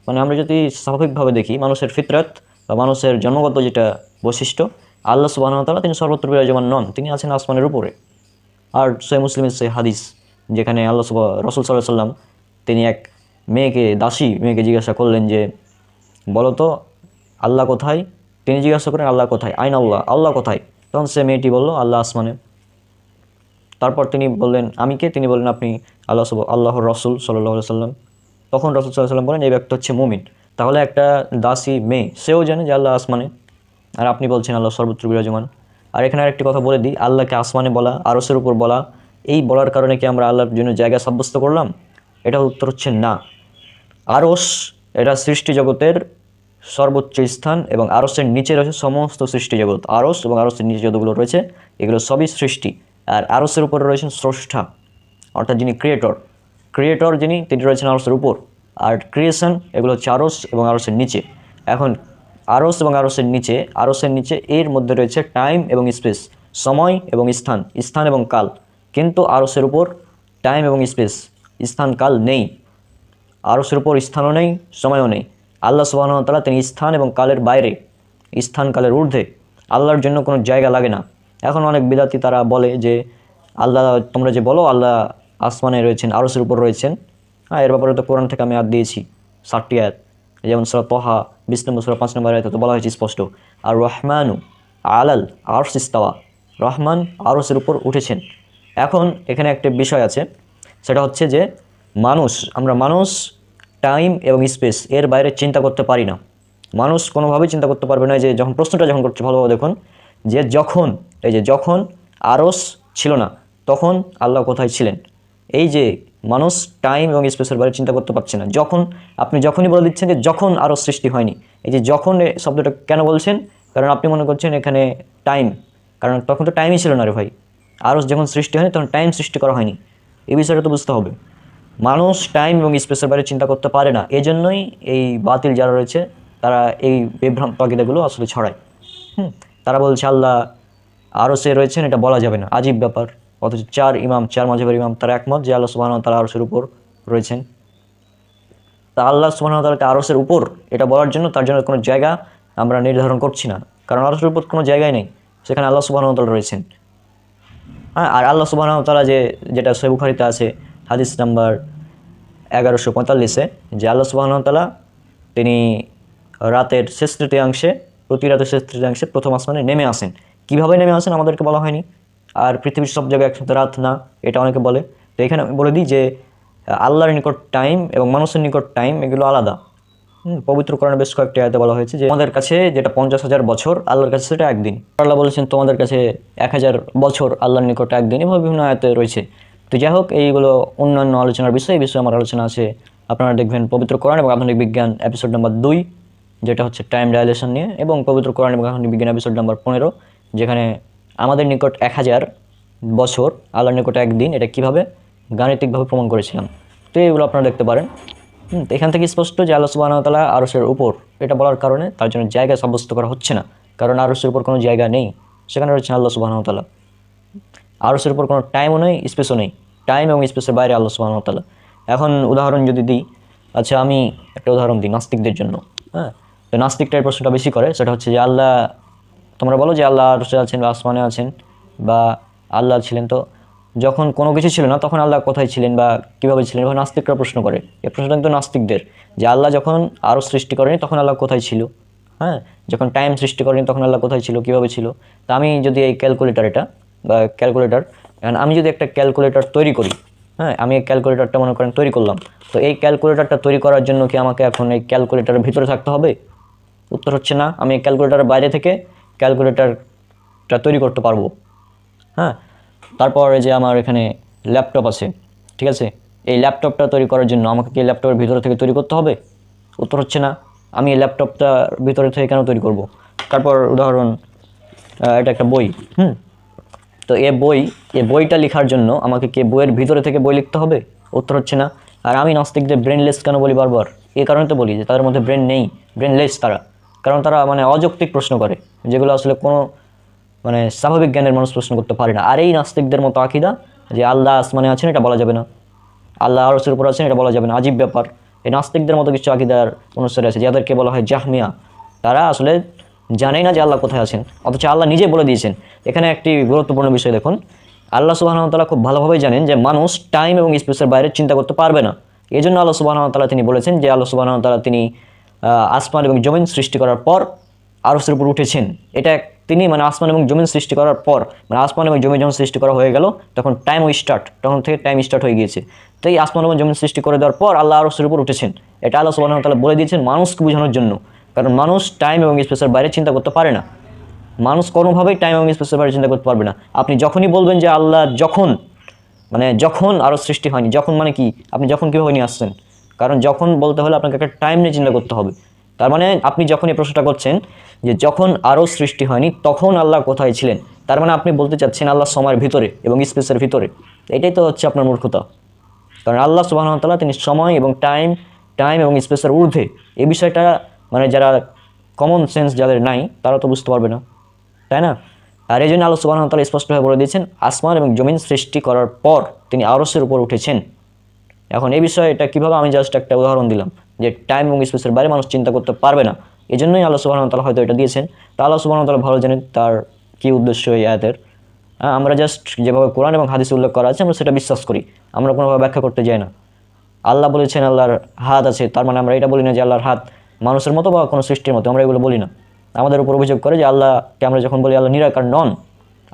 মানে আমরা যদি স্বাভাবিকভাবে দেখি, মানুষের ফিতরাত বা মানুষের জন্মগত যেটা বৈশিষ্ট্য, আল্লাহ সুবহানাহু ওয়া তাআলা তিনি সর্বত্র বিরাজমান নন, তিনি আছেন আসমানের উপরে। আর সহিহ মুসলিমের সেই হাদিস, যেখানে রাসূল সাল্লাল্লাহু আলাইহি সাল্লাম তিনি এক মেয়েকে জিজ্ঞাসা করলেন যে বলো তো আল্লাহ কোথায়? তিনি জিজ্ঞাসা করেন আল্লাহ কোথায়, আইন আল্লাহ, আল্লাহ কোথায়? তখন সে মেয়েটি বলল আল্লাহ আসমানে। তারপর তিনি বললেন আমি কে? তিনি বললেন আপনি আল্লাহর রসুল সাল্লাল্লাহু আলাইহি সাল্লাম। তখন রাসূল সাল্লাল্লাহু আলাইহি সাল্লাম বলেন এই ব্যক্তি হচ্ছে মুমিন। তাহলে একটা দাসী মেয়ে, সেও জানে যে আল্লাহ আসমানে, আর আপনি বলছেন আল্লাহ সর্বত্র বিরাজমান। আর এখানে আরেকটি কথা বলে দিই, আল্লাহকে আসমানে বলা, আরশের উপর বলা, এই বলার কারণে কি আমরা আল্লাহর জন্য জায়গা সাব্যস্ত করলাম? এটা উত্তর হচ্ছে না। আরশ এটা সৃষ্টি জগতের সর্বোচ্চ স্থান, এবং আরশের নিচে রয়েছে সমস্ত সৃষ্টি জগৎ। আরশ এবং আরশের নিচে যতগুলো রয়েছে এগুলো সবই সৃষ্টি। আর আরশের উপরে রয়েছেন স্রষ্টা, অর্থাৎ যিনি ক্রিয়েটর যিনি, তিনি রয়েছেন আরশের উপর। আর ক্রিয়েশন এগুলো হচ্ছে আরশ এবং আরশের নিচে। এখন আরশ এবং আরশের নিচে এর মধ্যে রয়েছে টাইম এবং স্পেস, সময় এবং স্থান এবং কাল। কিন্তু আরশের উপর টাইম এবং স্পেস, স্থান কাল নেই। আরশের উপর স্থানও নেই, সময়ও নেই। আল্লাহ সুবহানাহু ওয়া তাআলা তিনি স্থান এবং কালের বাইরে, স্থান কালের ঊর্ধ্বে। আল্লাহর জন্য কোনো জায়গা লাগে না। এখন অনেক বিদাতি তারা বলে যে আল্লাহ, তোমরা যে বলো আল্লাহ আসমানে রয়েছেন, আরশের উপর রয়েছেন, এর ব্যাপারে তো কোরআন থেকে আমি আয়াত দিয়েছি 60টি আয়াত। যেমন সূরা তহা 20 নম্বর সূরা 5 নম্বর আয়াতে তো বলা হয়েছে স্পষ্ট, আর রহমানু আলাল আরশ ইস্তাওয়া, রহমান আরশের উপর উঠেছেন। এখন এখানে একটা বিষয় আছে, সেটা হচ্ছে যে আমরা মানুষ টাইম এবং স্পেস এর বাইরে চিন্তা করতে পারি না। মানুষ কোনোভাবেই চিন্তা করতে পারবে না। যে প্রশ্নটা যখন করছে ভালোভাবে দেখুন, যে যখন আরশ ছিল না তখন আল্লাহ কোথায় ছিলেন? এই যে মানুষ টাইম এবং স্পেসের বাইরে চিন্তা করতে পারছে না। আপনি যখনই বলে দিচ্ছেন যে যখন আরশ সৃষ্টি হয়নি, এই যে যখন শব্দটা কেন বলছেন? কারণ আপনি মনে করছেন এখানে টাইম, কারণ তখন তো টাইমই ছিল না রে ভাই। আরশ যখন সৃষ্টি হয়নি তখন টাইম সৃষ্টি করা হয়নি। এই বিষয়টা তো বুঝতে হবে। মানুষ টাইম এবং স্পেসের বাইরে চিন্তা করতে পারে না, এজন্যই এই বাতিল যারা রয়েছে তারা এই বিভ্রান্ত আকিদাগুলো আসলে ছড়ায়। তারা বলছে আল্লাহ আরশে রয়েছেন, এটা বলা যাবে না, আজীব ব্যাপার। অথচ চার মাযহাবের ইমাম তারা একমত যে আল্লাহ সুবহানাহু ওয়া তাআলা আরশের উপর রয়েছেন। তা আল্লাহ সুবহানাহু ওয়া তাআলাকে আরশের উপর এটা বলার জন্য তার জন্য কোনো জায়গা আমরা নির্ধারণ করছি না, কারণ আরশের উপর কোনো জায়গায় নেই, সেখানে আল্লাহ সুবহানাহু ওয়া তাআলা রয়েছেন। আর আল্লাহ সুবহানাহু ওয়া তাআলা যেটা সহিহ বুখারীতে আছে হাদিস নাম্বার 1145-এ, যে আল্লাহ সুবহানাহু ওয়া তাআলা তিনি রাতের শেষ তৃতীয়াংশে, প্রতি রাতের শেষ তৃতীয়াংশে প্রথম আসমানে নেমে আসেন। কীভাবে নেমে আসেন আমাদেরকে বলা হয়নি। আর পৃথিবীর সব জায়গায় একসাথে রাত না, এটা অনেকে বলে। তো এখানে আমি বলে দিই যে আল্লাহর নিকট টাইম এবং মানুষের নিকট টাইম এগুলো আলাদা। পবিত্র কোরআনে বেশ কয়েকটি আয়াতে বলা হয়েছে যে আমাদের কাছে যেটা 50,000 বছর, আল্লাহর কাছে সেটা একদিন। আল্লাহ বলেছেন তোমাদের কাছে 1000 বছর, আল্লাহর নিকট একদিন। এভাবে বিভিন্ন আয়াতে রয়েছে। তো যাই হোক, এইগুলো অন্যান্য আলোচনার বিষয়। এই বিষয়ে আমার আলোচনা আছে, আপনারা দেখবেন পবিত্র কোরআন এবং আধুনিক বিজ্ঞান এপিসোড নাম্বার 2, যেটা হচ্ছে টাইম ডাইলেশন নিয়ে, এবং পবিত্র কোরআন এবং আধুনিক বিজ্ঞান এপিসোড নাম্বার 15, যেখানে আমাদের নিকট 1000 বছর, আল্লাহর নিকট একদিন, এটা কীভাবে গাণিতিকভাবে প্রমাণ করেছিলাম। তো এইগুলো আপনারা দেখতে পারেন। এখান থেকে স্পষ্ট যে আল্লাহ সুবহানাহু ওয়া তাআলা আরশের উপর, এটা বলার কারণে তার জন্য জায়গা সাব্যস্ত করা হচ্ছে না, কারণ আরশের উপর কোনো জায়গা নেই, সেখানে রয়েছেন আল্লাহ সুবহানাহু ওয়া তাআলা। আরশের উপর কোনো টাইমও নেই, স্পেসও নেই, টাইম এবং স্পেসের বাইরে আল্লাহ সুবহানাহু ওয়া তাআলা। এখন উদাহরণ যদি দিই, আচ্ছা আমি একটা উদাহরণ দিই নাস্তিকদের জন্য। তো নাস্তিকটার প্রশ্নটা বেশি করে, সেটা হচ্ছে যে আল্লাহ, তোমরা বলো যে আল্লাহ আরশে আছেন বা আসমানে আছেন বা আল্লাহ ছিলেন, তো যখন কোনো কিছু ছিল না তখন আল্লাহ কোথায় ছিলেন বা কীভাবে ছিলেন? এবার নাস্তিকরা প্রশ্ন করে। এই প্রশ্নটা কিন্তু নাস্তিকদের, যে আল্লাহ যখন আরশ সৃষ্টি করেনি তখন আল্লাহ কোথায় ছিল? যখন টাইম সৃষ্টি করেনি তখন আল্লাহ কোথায় ছিল, কীভাবে ছিল? তা আমি যদি এই আমি যদি একটা ক্যালকুলেটর তৈরি করি, আমি এই ক্যালকুলেটরটা মনে করেন তৈরি করলাম, তো এই ক্যালকুলেটরটা তৈরি করার জন্য কি আমাকে এখন এই ক্যালকুলেটরের ভিতরে থাকতে হবে? উত্তর হচ্ছে না। আমি এই ক্যালকুলেটরের বাইরে থেকে ক্যালকুলেটরটা তৈরি করতে পারবো। তারপরে যে আমার এখানে ল্যাপটপ আছে, ঠিক আছে, এই ল্যাপটপটা তৈরি করার জন্য আমাকে কি ল্যাপটপের ভিতরে থেকে তৈরি করতে হবে? উত্তর হচ্ছে না। আমি এই ল্যাপটপটা ভিতরে থেকে কেন তৈরি করব? তারপর উদাহরণ এটা একটা বই। তো এই বইটা লেখার জন্য আমাকে কি বইয়ের ভিতরে থেকে বই লিখতে হবে? উত্তর হচ্ছে না। আর আমি নাস্তিকদের ব্রেনলেস কেন বলি বারবার? এই কারণে তো বলি যে তাদের মধ্যে ব্রেন নেই, ব্রেনলেস তারা। কারণ তারা মানে অযৌক্তিক প্রশ্ন করে, যেগুলো আসলে কোনো মানে স্বাভাবিক জ্ঞানের মানুষ প্রশ্ন করতে পারে না। আর এই নাস্তিকদের মতো আকিদা যে আল্লাহ আসমানে আছেন এটা বলা যাবে না, আল্লাহ আরশের উপর আছেন এটা বলা যাবে না, আজীব ব্যাপার। এই নাস্তিকদের মতো কিছু আকিদার অনুসারী আছে যাদেরকে বলা হয় জাহমিয়া। তারা আসলে জানেই না যে আল্লাহ কোথায় আছেন, অথচ আল্লাহ নিজে বলে দিয়েছেন। এখানে একটি গুরুত্বপূর্ণ বিষয় দেখুন, আল্লাহ সুবহানাহু ওয়া তাআলা খুব ভালোভাবেই জানেন যে মানুষ টাইম এবং স্পেসের বাইরে চিন্তা করতে পারবে না। এই জন্য আল্লাহ সুবহানাহু ওয়া তাআলা তিনি বলেছেন যে আল্লাহ সুবহানাহু ওয়া তাআলা তিনি আসমান এবং জমিন সৃষ্টি করার পর আরশের উপর উঠেছেন। এটা তিনি মানে আসমান এবং জমিন সৃষ্টি করার পর, মানে আসমান এবং জমিন যখন সৃষ্টি করা হয়ে গেল তখন তখন থেকে টাইম স্টার্ট হয়ে গিয়েছে। তো এই আসমান এবং জমিন সৃষ্টি করে দেওয়ার পর আল্লাহ আরশের উপর উঠেছেন, এটা আল্লাহ সুবহানাহু ওয়া তাআলা বলে দিয়েছেন মানুষকে বোঝানোর জন্য। কারণ মানুষ টাইম এবং স্পেসের বাইরে চিন্তা করতে পারে না, মানুষ কোনোভাবেই টাইম এবং স্পেসের বাইরে চিন্তা করতে পারবে না। আপনি যখনই বলবেন যে আল্লাহ যখন, মানে যখন আরও সৃষ্টি হয়নি, যখন মানে কি আপনি যখন কীভাবে নিয়ে আসছেন? কারণ যখন বলতে হলে আপনাকে একটা টাইম নিয়ে চিন্তা করতে হবে। তার মানে আপনি যখন এই প্রশ্নটা করছেন যে যখন আরও সৃষ্টি হয়নি তখন আল্লাহ কোথায় ছিলেন, তার মানে আপনি বলতে চাচ্ছেন আল্লাহ সময়ের ভিতরে এবং স্পেসের ভিতরে। এটাই তো হচ্ছে আপনার মূর্খতা। কারণ আল্লাহ সুবহানাহু ওয়া তাআলা তিনি সময় এবং টাইম এবং স্পেসের ঊর্ধ্বে। এই বিষয়টা মানে যারা কমন সেন্স যাদের নাই তারা তো বুঝতে পারবে না, তাই না? আর এই জন্য আল্লাহ সুবহানাহু ওয়া তাআলা স্পষ্টভাবে বলে দিয়েছেন আসমান এবং জমিন সৃষ্টি করার পর তিনি আরশের উপর উঠেছেন। এখন এই বিষয়ে এটা কীভাবে, আমি জাস্ট একটা উদাহরণ দিলাম যে টাইম এবং স্পেসের বাইরে মানুষ চিন্তা করতে পারবে না। এই জন্যই আল্লাহ সুবহানাহু ওয়া তাআলা হয়তো এটা দিয়েছেন। তা আল্লাহ সুবহানাহু ওয়া তাআলা ভালো জানেন তার কী উদ্দেশ্য এই আয়াতের। আমরা জাস্ট যেভাবে কোরআন এবং হাদিসে উল্লেখ করা আছে আমরা সেটা বিশ্বাস করি, আমরা কোনোভাবে ব্যাখ্যা করতে যাই না। আল্লাহ বলেছেন আল্লাহর হাত আছে, তার মানে আমরা এটা বলি না যে আল্লাহর হাত মানুষের মতো বা কোনো সৃষ্টির মতো, আমরা এগুলো বলি না। আমাদের উপর অভিযোগ করে যে আল্লাহকে আমরা যখন বলি আল্লাহ নিরাকার নন,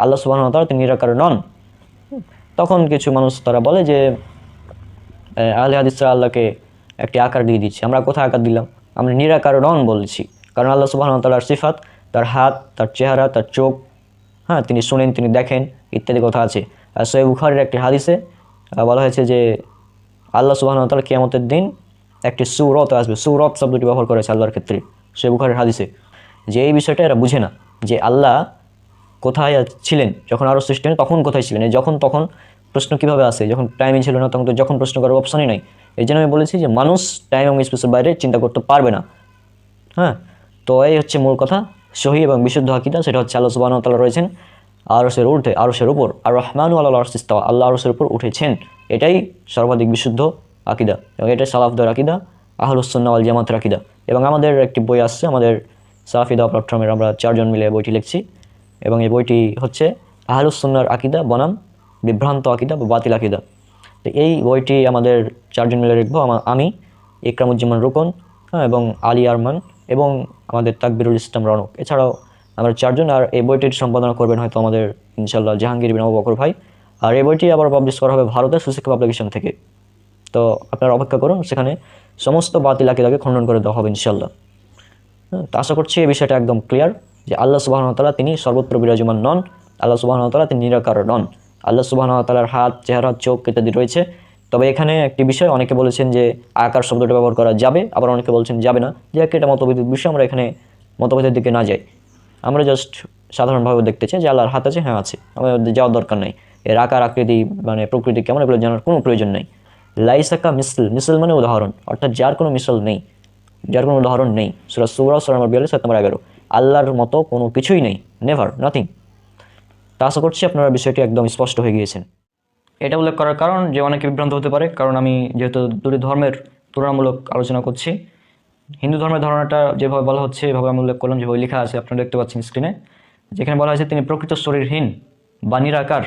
আল্লাহ সুবহানাহু ওয়া তাআলা তিনি নিরাকার নন, তখন কিছু মানুষ তারা বলে যে আহলে হাদিসরা আল্লাহকে একটি আকার দিয়ে দিচ্ছে। আমরা কোথায় আকার দিলাম? আমরা নিরাকার নন বলছি। কারণ আল্লাহ সুবহানাহু ওয়া তাআলার সিফাত, তার হাত, তার চেহারা, তার চোখ, তিনি শুনেন, তিনি দেখেন, ইত্যাদি কথা আছে। আর সহিহ বুখারীর একটি হাদিসে বলা হয়েছে যে আল্লাহ সুবহানাহু ওয়া তাআলা কিয়ামতের দিন একটি সূরত আসবে। সূরত শব্দটি ব্যবহার করেছে আল্লাহর ক্ষেত্রে সহিহ বুখারীর হাদিসে। যে এই বিষয়টা এরা বুঝে না যে আল্লাহ কোথায় ছিলেন যখন আরও সৃষ্টি হয়নি, তখন কোথায় ছিলেন। এই যখন তখন প্রশ্ন কীভাবে আসে? যখন টাইমই ছিল না তখন তো যখন প্রশ্ন করার অপশনই নাই। এই জন্য আমি বলেছি যে মানুষ টাইম এবং স্পেসের বাইরে চিন্তা করতে পারবে না। তো এই হচ্ছে মূল কথা। সহিহ এবং বিশুদ্ধ আকীদা সেটা হচ্ছে আল্লাহ সুবহানাহু ওয়া তাআলা রয়েছেন আরশের ঊর্ধ্বে, আরশের উপর। আর রহমানু আলাল আরশি ইস্তাওয়া, আল্লাহ আরশের উপর উঠেছেন। এটাই সর্বাধিক বিশুদ্ধ আকীদা এবং এটাই সালাফদের আকীদা, আহলুস সুন্নাহ ওয়াল জামাতের আকীদা। এবং আমাদের একটি বই আসছে, আমাদের সালাফি দাওয়া প্ল্যাটফর্মের, আমরা 4 জন মিলে বইটি লিখছি। এবং এই বইটি হচ্ছে আহলুস সুন্নাহর আকীদা বনাম বিভ্রান্ত আকীদা বা বাতিল আকীদা। তো এই বইটি আমাদের 4 জন মিলে লিখবো। আমি, ইকরামুজ্জামান রুকন, এবং আলী আরমান এবং আমাদের তাকবিরুল ইসলাম রনক। এছাড়াও আমরা 4 জন। আর এই বইটির সম্পাদনা করবেন হয়তো আমাদের ইনশাআল্লাহ জাহাঙ্গীর বিন আবু বকর ভাই। আর এই বইটি আবার পাবলিশ করা হবে ভারতের সুশিক্ষা পাবলিকেশন থেকে। তো আপনারা অপেক্ষা করুন, সেখানে সমস্ত বাতিল আকীদাকে খণ্ডন করে দেওয়া হবে ইনশাআল্লাহ। তো আশা করছি এই বিষয়টা একদম ক্লিয়ার যে আল্লাহ সুবহানাহু ওয়া তাআলা তিনি সর্বত্র বিরাজমান নন, আল্লাহ সুবহানাহু ওয়া তাআলা তিনি নিরাকার নন। আল্লাহ সুবহানাহু ওয়া তাআলার হাত, চেহারা, চোখ ইত্যাদি রয়েছে। তবে এখানে একটি বিষয়, অনেকে বলেছেন যে আকার শব্দটা ব্যবহার করা যাবে, আবার অনেকে বলছেন যাবে না। যে একটা মতভেদের বিষয়, আমরা এখানে মতভেদের দিকে না যাই। আমরা জাস্ট সাধারণভাবে দেখতে চাই যে আল্লাহর হাত আছে, হ্যাঁ আছে, আমাদের যাওয়ার দরকার নেই। এর আকার, আকৃতি, মানে প্রকৃতি কেমন, এগুলো জানার কোনো প্রয়োজন নেই। লাইসাকা মিসল মানে উদাহরণ, অর্থাৎ যার কোনো মিসল নেই, যার কোনো উদাহরণ নেই। সূরা সূরা নম্বর 42 আয়াত নম্বর 11। আল্লাহর মতো কোনো কিছুই নেই, নেভার, নাথিং। তা আশা করছি আপনারা বিষয়টি একদম স্পষ্ট হয়ে গিয়েছেন। এটা উল্লেখ করার কারণ যে অনেকে বিভ্রান্ত হতে পারে, কারণ আমি যেহেতু দুটি ধর্মের তুলনামূলক আলোচনা করছি। হিন্দু ধর্মের ধারণাটা যেভাবে বলা হচ্ছে এভাবে আমি উল্লেখ করলাম, যেভাবে লেখা আছে আপনারা দেখতে পাচ্ছেন স্ক্রিনে, যেখানে বলা হয়েছে তিনি প্রকৃত শরীরহীন বা নিরাকার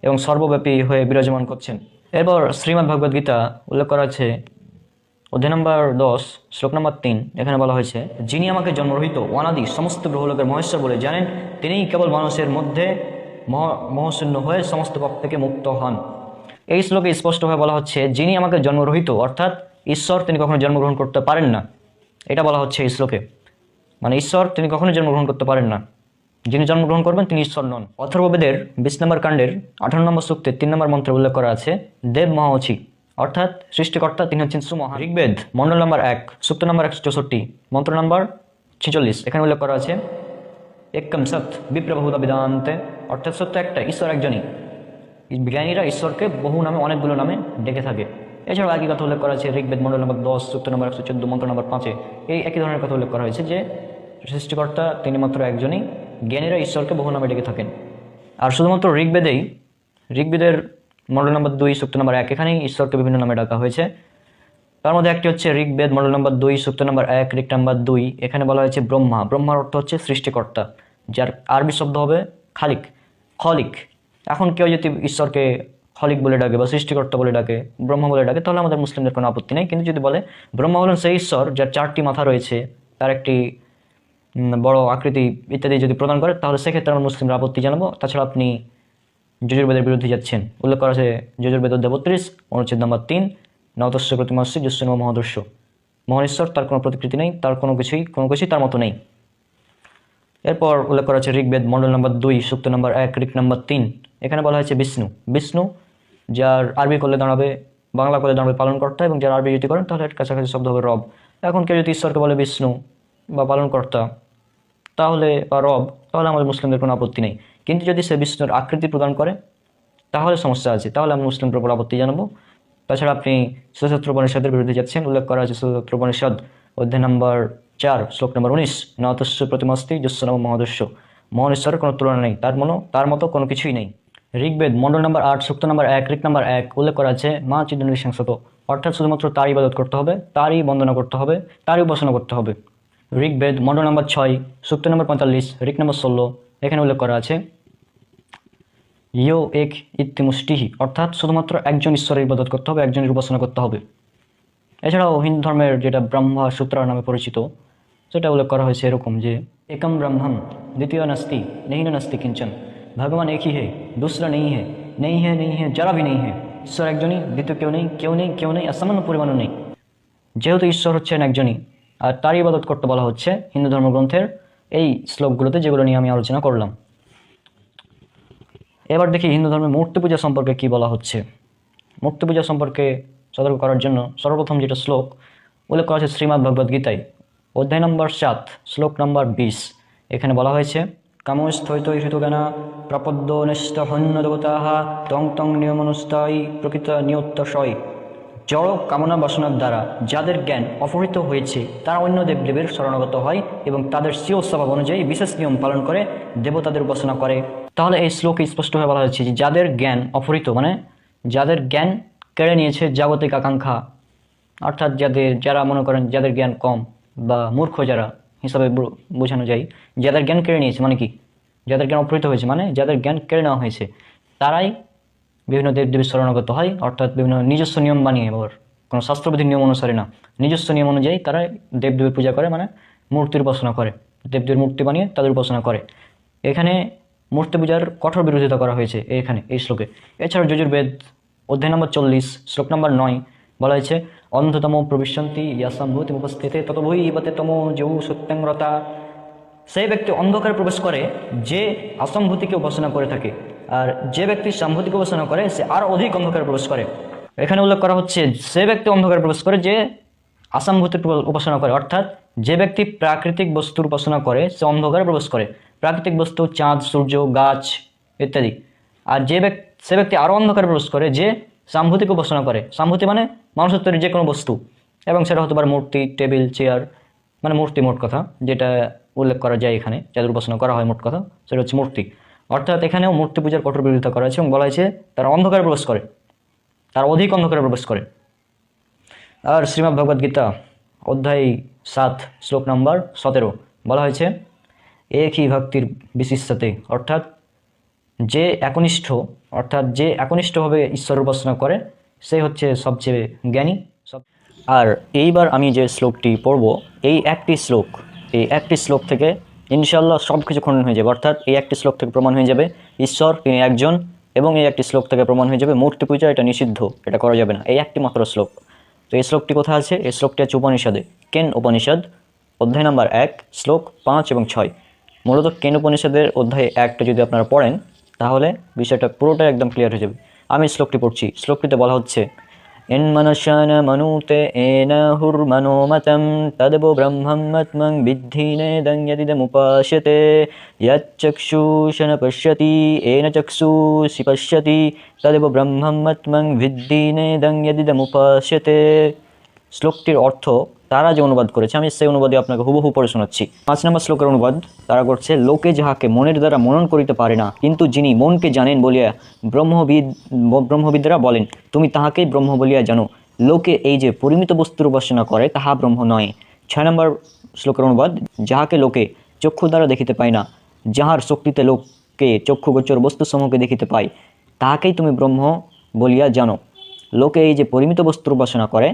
এবং সর্বব্যাপী হয়ে বিরাজমান করছেন। এরপর শ্রীমদ্ ভগবদ গীতা উল্লেখ করা আছে অধ্যায় নম্বর 10 শ্লোক নম্বর 3। এখানে বলা হয়েছে যিনি আমাকে জন্মরহিত অনাদি সমস্ত গ্রহলোকের মহেশ্বর বলে জানেন, তিনিই কেবল মানুষের মধ্যে মহশূন্য হয়ে সমস্ত পাপ থেকে মুক্ত হন। এই শ্লোকে স্পষ্টভাবে বলা হচ্ছে যিনি আমাকে জন্মরহিত, অর্থাৎ ঈশ্বর তিনি কখনো জন্মগ্রহণ করতে পারেন না, এটা বলা হচ্ছে এই শ্লোকে। মানে ঈশ্বর তিনি কখনোই জন্মগ্রহণ করতে পারেন না, যিনি জন্মগ্রহণ করবেন তিনি ঈশ্বর নন। অথর্ববেদের 20 নম্বর কাণ্ডের 18 নম্বর সূক্তে 3 নম্বর মন্ত্রে উল্লেখ করা আছে দেব মহাওচি, অর্থাৎ সৃষ্টিকর্তা তিনি হচ্ছেন সুমহান। ঋগ্বেদ মণ্ডল নম্বর 1 সূক্ত নম্বর 164 মন্ত্র নম্বর 46 এখানে উল্লেখ করা আছে একম সৎ বিপ্রভূত বেদান্তে, অর্থাৎ সত্য একটা, ঈশ্বর একজনই। জ্ঞানীরা ঈশ্বরকে বহু নামে, অনেকগুলো নামে ডেকে থাকে। এছাড়াও একই কথা উল্লেখ করা হয়েছে ঋগ্বেদ মণ্ডল নম্বর 10 সূক্ত নম্বর 114 মন্ত্র নম্বর 5-এ। এই একই ধরনের কথা উল্লেখ করা হয়েছে যে সৃষ্টিকর্তা তিনি মাত্র একজনই, জ্ঞানীরা ঈশ্বরকে বহু নামে ডেকে থাকেন। আর শুধুমাত্র ঋগ্বেদের মণ্ডল নম্বর 2 সূক্ত নম্বর 1, এখানেই ঈশ্বরকে বিভিন্ন নামে ডাকা হয়েছে। তার মধ্যে একটি হচ্ছে ঋগ্বেদ মণ্ডল নম্বর 2 সূক্ত নম্বর 1 ঋক নম্বর 2, এখানে বলা হয়েছে ব্রহ্মা। ব্রহ্মার অর্থ হচ্ছে সৃষ্টিকর্তা, যার আরবি শব্দ হবে খালিক, খলিক। এখন কেউ যদি ঈশ্বরকে খলিক বলে ডাকে বা সৃষ্টিকর্তা বলে ডাকে, ব্রহ্মা বলে ডাকে, তাহলে আমাদের মুসলিমদের কোনো আপত্তি নেই। কিন্তু যদি বলে ব্রহ্মা হলেন সেই ঈশ্বর যার 4টি মাথা রয়েছে, তার একটি বড় আকৃতি ইত্যাদি যদি প্রদান করে, তাহলে সেক্ষেত্রে আমরা মুসলিমরা আপত্তি জানাবো। তাছাড়া আপনি যজুর্বেদের বিরুদ্ধে যাচ্ছেন। উল্লেখ করা আছে যজুর্বেদ অধ্যায় 32 অনুচ্ছেদ নম্বর 3, নতস্য প্রতিমাস্য যস্য মহাদর্শ। মহান ঈশ্বর, তার কোনো প্রতিকৃতি নেই, তার কোনো কিছুই তার মতো নেই। এরপর উল্লেখ করা আছে ঋগ্বেদ মণ্ডল নম্বর 2 সূক্ত নম্বর 1 ঋক নম্বর 3, এখানে বলা হয়েছে বিষ্ণু, যার আরবি করলে দাঁড়াবে, বাংলা করলে দাঁড়াবে পালনকর্তা, এবং যার আরবি যদি করেন তাহলে এর কাছাকাছি শব্দ হবে রব। এখন কেউ যদি ঈশ্বরকে বলে বিষ্ণু বা পালনকর্তা তাহলে বা রব, তাহলে আমাদের মুসলিমদের কোনো আপত্তি নেই। কিন্তু যদি সে বিষ্ণুর আকৃতি প্রদান করে তাহলে সমস্যা আছে, তাহলে আমি মুসলিমদের উপর আপত্তি জানাবো। তাছাড়া আপনি সুসূত্র উপনিষদের বিরুদ্ধে যাচ্ছেন। উল্লেখ করা আছে সুসূত্র উপনিষদ অধ্যায় নম্বর 4 শ্লোক নম্বর 19, নতস্য প্রতিমাস্তি যস্য নম মহাদস্য। মহান ঈশ্বরের কোনো তুলনা নেই, তার মতো কোনো কিছুই নেই। ঋগ্বেদ মণ্ডল নম্বর 8 সূক্ত নম্বর 1 ঋক নম্বর 1 উল্লেখ করা আছে মা চিদনিঃসংসত, অর্থাৎ শুধুমাত্র তারই ইবাদত করতে হবে, তারই বন্দনা করতে হবে, তারই উপাসনা করতে হবে। ঋগ্বেদ মণ্ডল নম্বর 6 সূক্ত নম্বর 45 ঋক নম্বর 16, এখানে উল্লেখ করা আছে ইয়ো এক ইত্যমুষ্টিহি, অর্থাৎ শুধুমাত্র একজন ঈশ্বরের ইবাদত করতে হবে, একজনের উপাসনা করতে হবে। এছাড়াও হিন্দু ধর্মের যেটা ব্রহ্মা সূত্র নামে পরিচিত, সেটা উল্লেখ করা হয়েছে এরকম যে একম ব্রহ্মম দ্বিতীয় নাস্তি নেই নাস্তি কিঞ্চন, ভগবান একই হে দুসরা নেই হে নেই হে যারা ভি নেই হে। ঈশ্বর একজনই, দ্বিতীয় কেউ নেই আর সামান্য পরিমাণও নেই। যেহেতু ঈশ্বর হচ্ছেন একজনই আর তারই ইবাদত করতে বলা হচ্ছে হিন্দু ধর্মগ্রন্থের এই শ্লোকগুলোতে, যেগুলো নিয়ে আমি আলোচনা করলাম। এবার দেখি হিন্দু ধর্মের মূর্তি পূজা সম্পর্কে কি বলা হচ্ছে। মূর্তি পূজা সম্পর্কে সতর্ক করার জন্য সর্বপ্রথম যেটা শ্লোক উল্লেখ করা হচ্ছে শ্রীমদ্ ভগবদ গীতায় অধ্যায় নম্বর 7 শ্লোক নম্বর 20, এখানে বলা হয়েছে কামস্থৈত ঋতুগানা প্রপদ্য নিষ্ঠ হন্য দেবতাহ তং তং নিয়মনুস্থায়ী প্রকৃত নিয়োত্তশয়। জড় কামনা বাসনার দ্বারা যাদের জ্ঞান অপহৃত হয়েছে তারা অন্য দেবদেবের শরণাগত হয় এবং তাদের স্বীয় স্বভাব অনুযায়ী বিশেষ নিয়ম পালন করে দেবতাদের উপাসনা করে। তাহলে এই শ্লোকে স্পষ্টভাবে বলা হয়েছে যে যাদের জ্ঞান অপহৃত, মানে যাদের জ্ঞান কেড়ে নিয়েছে জাগতিক আকাঙ্ক্ষা, অর্থাৎ যারা মনে করেন যাদের জ্ঞান কম বা মূর্খ যারা হিসাবে বোঝানো যায়, যাদের জ্ঞান কেড়ে নিয়েছে মানে কি, যাদের জ্ঞান অপহৃত হয়েছে মানে যাদের জ্ঞান কেড়ে নেওয়া হয়েছে, তারাই বিভিন্ন দেবদেবীর শরণাগত হয়, অর্থাৎ বিভিন্ন নিজস্ব নিয়ম বানিয়ে, আবার কোনো শাস্ত্রবিধির নিয়ম অনুসারে না, নিজস্ব নিয়ম অনুযায়ী তারা দেবদেবীর পূজা করে, মানে মূর্তির উপাসনা করে, দেবদেবীর মূর্তি বানিয়ে তাদের উপাসনা করে। এখানে মূর্তি পূজার কঠোর বিরোধিতা করা হয়েছে এই শ্লোকে। এছাড়াও যজুর্বেদ অধ্যায় নম্বর 40 শ্লোক নম্বর 9 বলা হয়েছে অন্ধতম প্রবিশন্তি ইয়াসাম্ভূতি উপস্থিতে ততভূই ইবতে তম যৌ সত্যাঙ্গতা। সেই ব্যক্তি অন্ধকারে প্রবেশ করে যে অসম্ভূতিকে উপাসনা করে থাকে, আর যে ব্যক্তি সম্ভূতিকে উপাসনা করে সে আর অধিক অন্ধকারে প্রবেশ করে। এখানে উল্লেখ করা হচ্ছে সে ব্যক্তি অন্ধকারে প্রবেশ করে যে অসম্ভূতির উপাসনা করে, অর্থাৎ যে ব্যক্তি প্রাকৃতিক বস্তুর উপাসনা করে সে অন্ধকারে প্রবেশ করে, প্রাকৃতিক বস্তু চাঁদ সূর্য গাছ ইত্যাদি। আর সে ব্যক্তি আরও অন্ধকারে প্রবেশ করে যে সাম্ভূতিকে উপাসনা করে। সাম্ভূতি মানে মানুষের তৈরি যে কোনো বস্তু, এবং সেটা হতে পারে মূর্তি, টেবিল, চেয়ার, মানে মূর্তি মোট কথা যেটা উল্লেখ করা যায় এখানে, যাদের উপাসনা করা হয় মোট কথা সেটা হচ্ছে মূর্তি। অর্থাৎ এখানেও মূর্তি পূজার কঠোর বিরোধিতা করা হয়েছে এবং বলা হয়েছে তারা অন্ধকারে প্রবেশ করে, তারা অধিক অন্ধকারে প্রবেশ করে। আর শ্রীমদ্ ভগবদ গীতা অধ্যায় 7 শ্লোক নম্বর 17 বলা হয়েছে একই ভক্তির বিশিষ্টতে, অর্থাৎ যে একনিষ্ঠভাবে ঈশ্বরের উপাসনা করে সে হচ্ছে সবচেয়ে জ্ঞানী। আর এইবার আমি যে শ্লোকটি পড়ব, এই একটি শ্লোক থেকে ইনশাআল্লাহ সব কিছু খণ্ডন হয়ে যাবে। অর্থাৎ এই একটি শ্লোক থেকে প্রমাণ হয়ে যাবে ঈশ্বর তিনি একজন, এবং এই একটি শ্লোক থেকে প্রমাণ হয়ে যাবে মূর্তি পূজা এটা নিষিদ্ধ, এটা করা যাবে না। এই একটি মাত্র শ্লোক। তো এই শ্লোকটি কোথায় আছে? এই শ্লোকটি আছে উপনিষদে, কেন উপনিষদ অধ্যায় নম্বর 1 শ্লোক 5 এবং 6। মূলত কেন উপনিষদের অধ্যায় 1টা যদি আপনারা পড়েন তাহলে বিষয়টা পুরোটাই একদম ক্লিয়ার হয়ে যাবে। আমি শ্লোকটি পড়ছি। শ্লোকটিতে বলা হচ্ছে यन्मनशान मनुते एनाहुर्मनोमतं तद्वो ब्रह्ममत्मं विद्धीनेदं यदिदमुपास्यते यच्चक्षुषन पश्यति येन चक्षुषि पश्यति तदेव ब्रह्ममत्मं विद्धीनेदं यदिदमुपास्यते। শ্লোকটির অর্থ তারা যে অনুবাদ করেছে আমি সেই অনুবাদে আপনাকে হুবহু পড়ে শোনাচ্ছি। 5 নম্বর শ্লোকের অনুবাদ তারা করছে, লোকে যাহাকে মনের দ্বারা মনন করিতে পারে না, কিন্তু যিনি মনকে জানেন বলিয়া ব্রহ্মবিদরা বলেন, তুমি তাহাকেই ব্রহ্ম বলিয়া জানো। লোকে এই যে পরিমিত বস্তুর উপাসনা করে তাহা ব্রহ্ম নয়। 6 নম্বর শ্লোকের অনুবাদ, যাহাকে লোকে চক্ষু দ্বারা দেখিতে পায় না, যাহার শক্তিতে লোকে চক্ষুগোচর বস্তুসমূহকে দেখিতে পায়, তাহাকেই তুমি ব্রহ্ম বলিয়া জানো। লোকে এই যে পরিমিত বস্তুর উপাসনা করে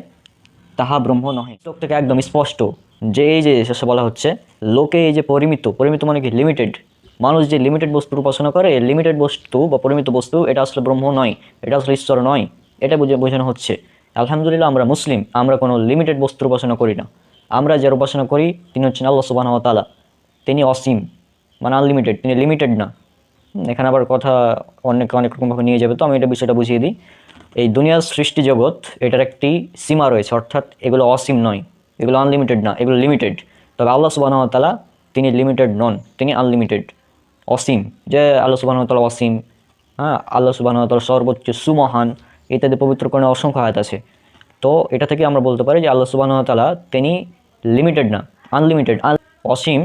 তাহা ব্রহ্ম নহে। শ্লোক থেকে একদম স্পষ্ট যে এই যে শেষে বলা হচ্ছে লোকে এই যে পরিমিত মানে কি লিমিটেড, মানুষ যে লিমিটেড বস্তুর উপাসনা করে, লিমিটেড বস্তু বা পরিমিত বস্তু এটা আসলে ব্রহ্ম নয়, এটা আসলে ঈশ্বর নয়, এটা বোঝানো হচ্ছে। আলহামদুলিল্লাহ আমরা মুসলিম, আমরা কোনো লিমিটেড বস্তুর উপাসনা করি না। আমরা যার উপাসনা করি তিনি হচ্ছেন আল্লাহ সুবহানাহু ওয়া তাআলা। তিনি অসীম মানে আনলিমিটেড, তিনি লিমিটেড না। এখানে আবার কথা অনেক রকমভাবে নিয়ে যাবে, তো আমি এটা বিষয়টা বুঝিয়ে দিই। এই দুনিয়ার সৃষ্টি জগৎ এটার একটি সীমা রয়েছে, অর্থাৎ এগুলো অসীম নয়, এগুলো আনলিমিটেড না, এগুলো লিমিটেড। তবে আল্লাহ সুবহানাহু ওয়া তাআলা তিনি লিমিটেড নন, তিনি আনলিমিটেড, অসীম। যে আল্লাহ সুবহানাহু ওয়া তাআলা অসীম, হ্যাঁ, আল্লাহ সুবহানাহু ওয়া তাআলা সর্বোচ্চ সুমহান ইত্যাদি পবিত্র কোরআনে অসংখ্য আয়াত আছে। তো এটা থেকে আমরা বলতে পারি যে আল্লাহ সুবহানাহু ওয়া তাআলা তিনি লিমিটেড না, আনলিমিটেড, অসীম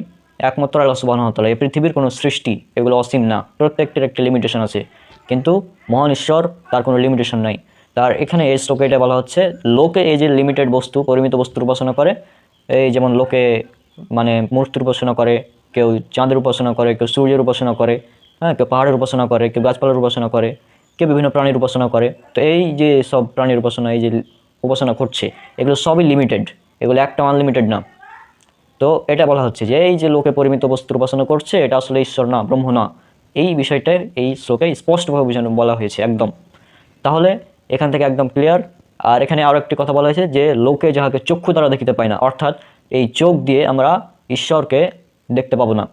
একমাত্র আল্লাহ সুবহানাহু ওয়া তাআলা। এই পৃথিবীর কোনো সৃষ্টি এগুলো অসীম না, প্রত্যেকটির একটি লিমিটেশন আছে, কিন্তু মহান ঈশ্বর তার কোনো লিমিটেশন নাই। তার এখানে এই শ্লোকে এটা বলা হচ্ছে লোকে এই যে লিমিটেড বস্তু পরিমিত বস্তুর উপাসনা করে, এই যেমন লোকে মানে মূর্তির উপাসনা করে, কেউ চাঁদের উপাসনা করে, কেউ সূর্যের উপাসনা করে, হ্যাঁ, কেউ পাহাড়ের উপাসনা করে, কেউ গাছপালার উপাসনা করে, কেউ বিভিন্ন প্রাণীর উপাসনা করে। তো এই যে সব প্রাণীর উপাসনা এই যে উপাসনা করছে এগুলো সবই লিমিটেড, এগুলো একটা আনলিমিটেড না। তো এটা বলা হচ্ছে যে এই যে লোকে পরিমিত বস্তুর উপাসনা করছে এটা আসলে ঈশ্বর না, ব্রহ্ম না। এই বিষয়টা এই শ্লোকে স্পষ্টভাবে বলা হয়েছে একদম। তাহলে এখান থেকে একদম ক্লিয়ার। আর এখানে আরও একটি কথা বলা হয়েছে যে লোকে যাহাকে চক্ষু দ্বারা দেখিতে পায় না, অর্থাৎ এই চোখ দিয়ে আমরা ঈশ্বরকে দেখতে পাবো না,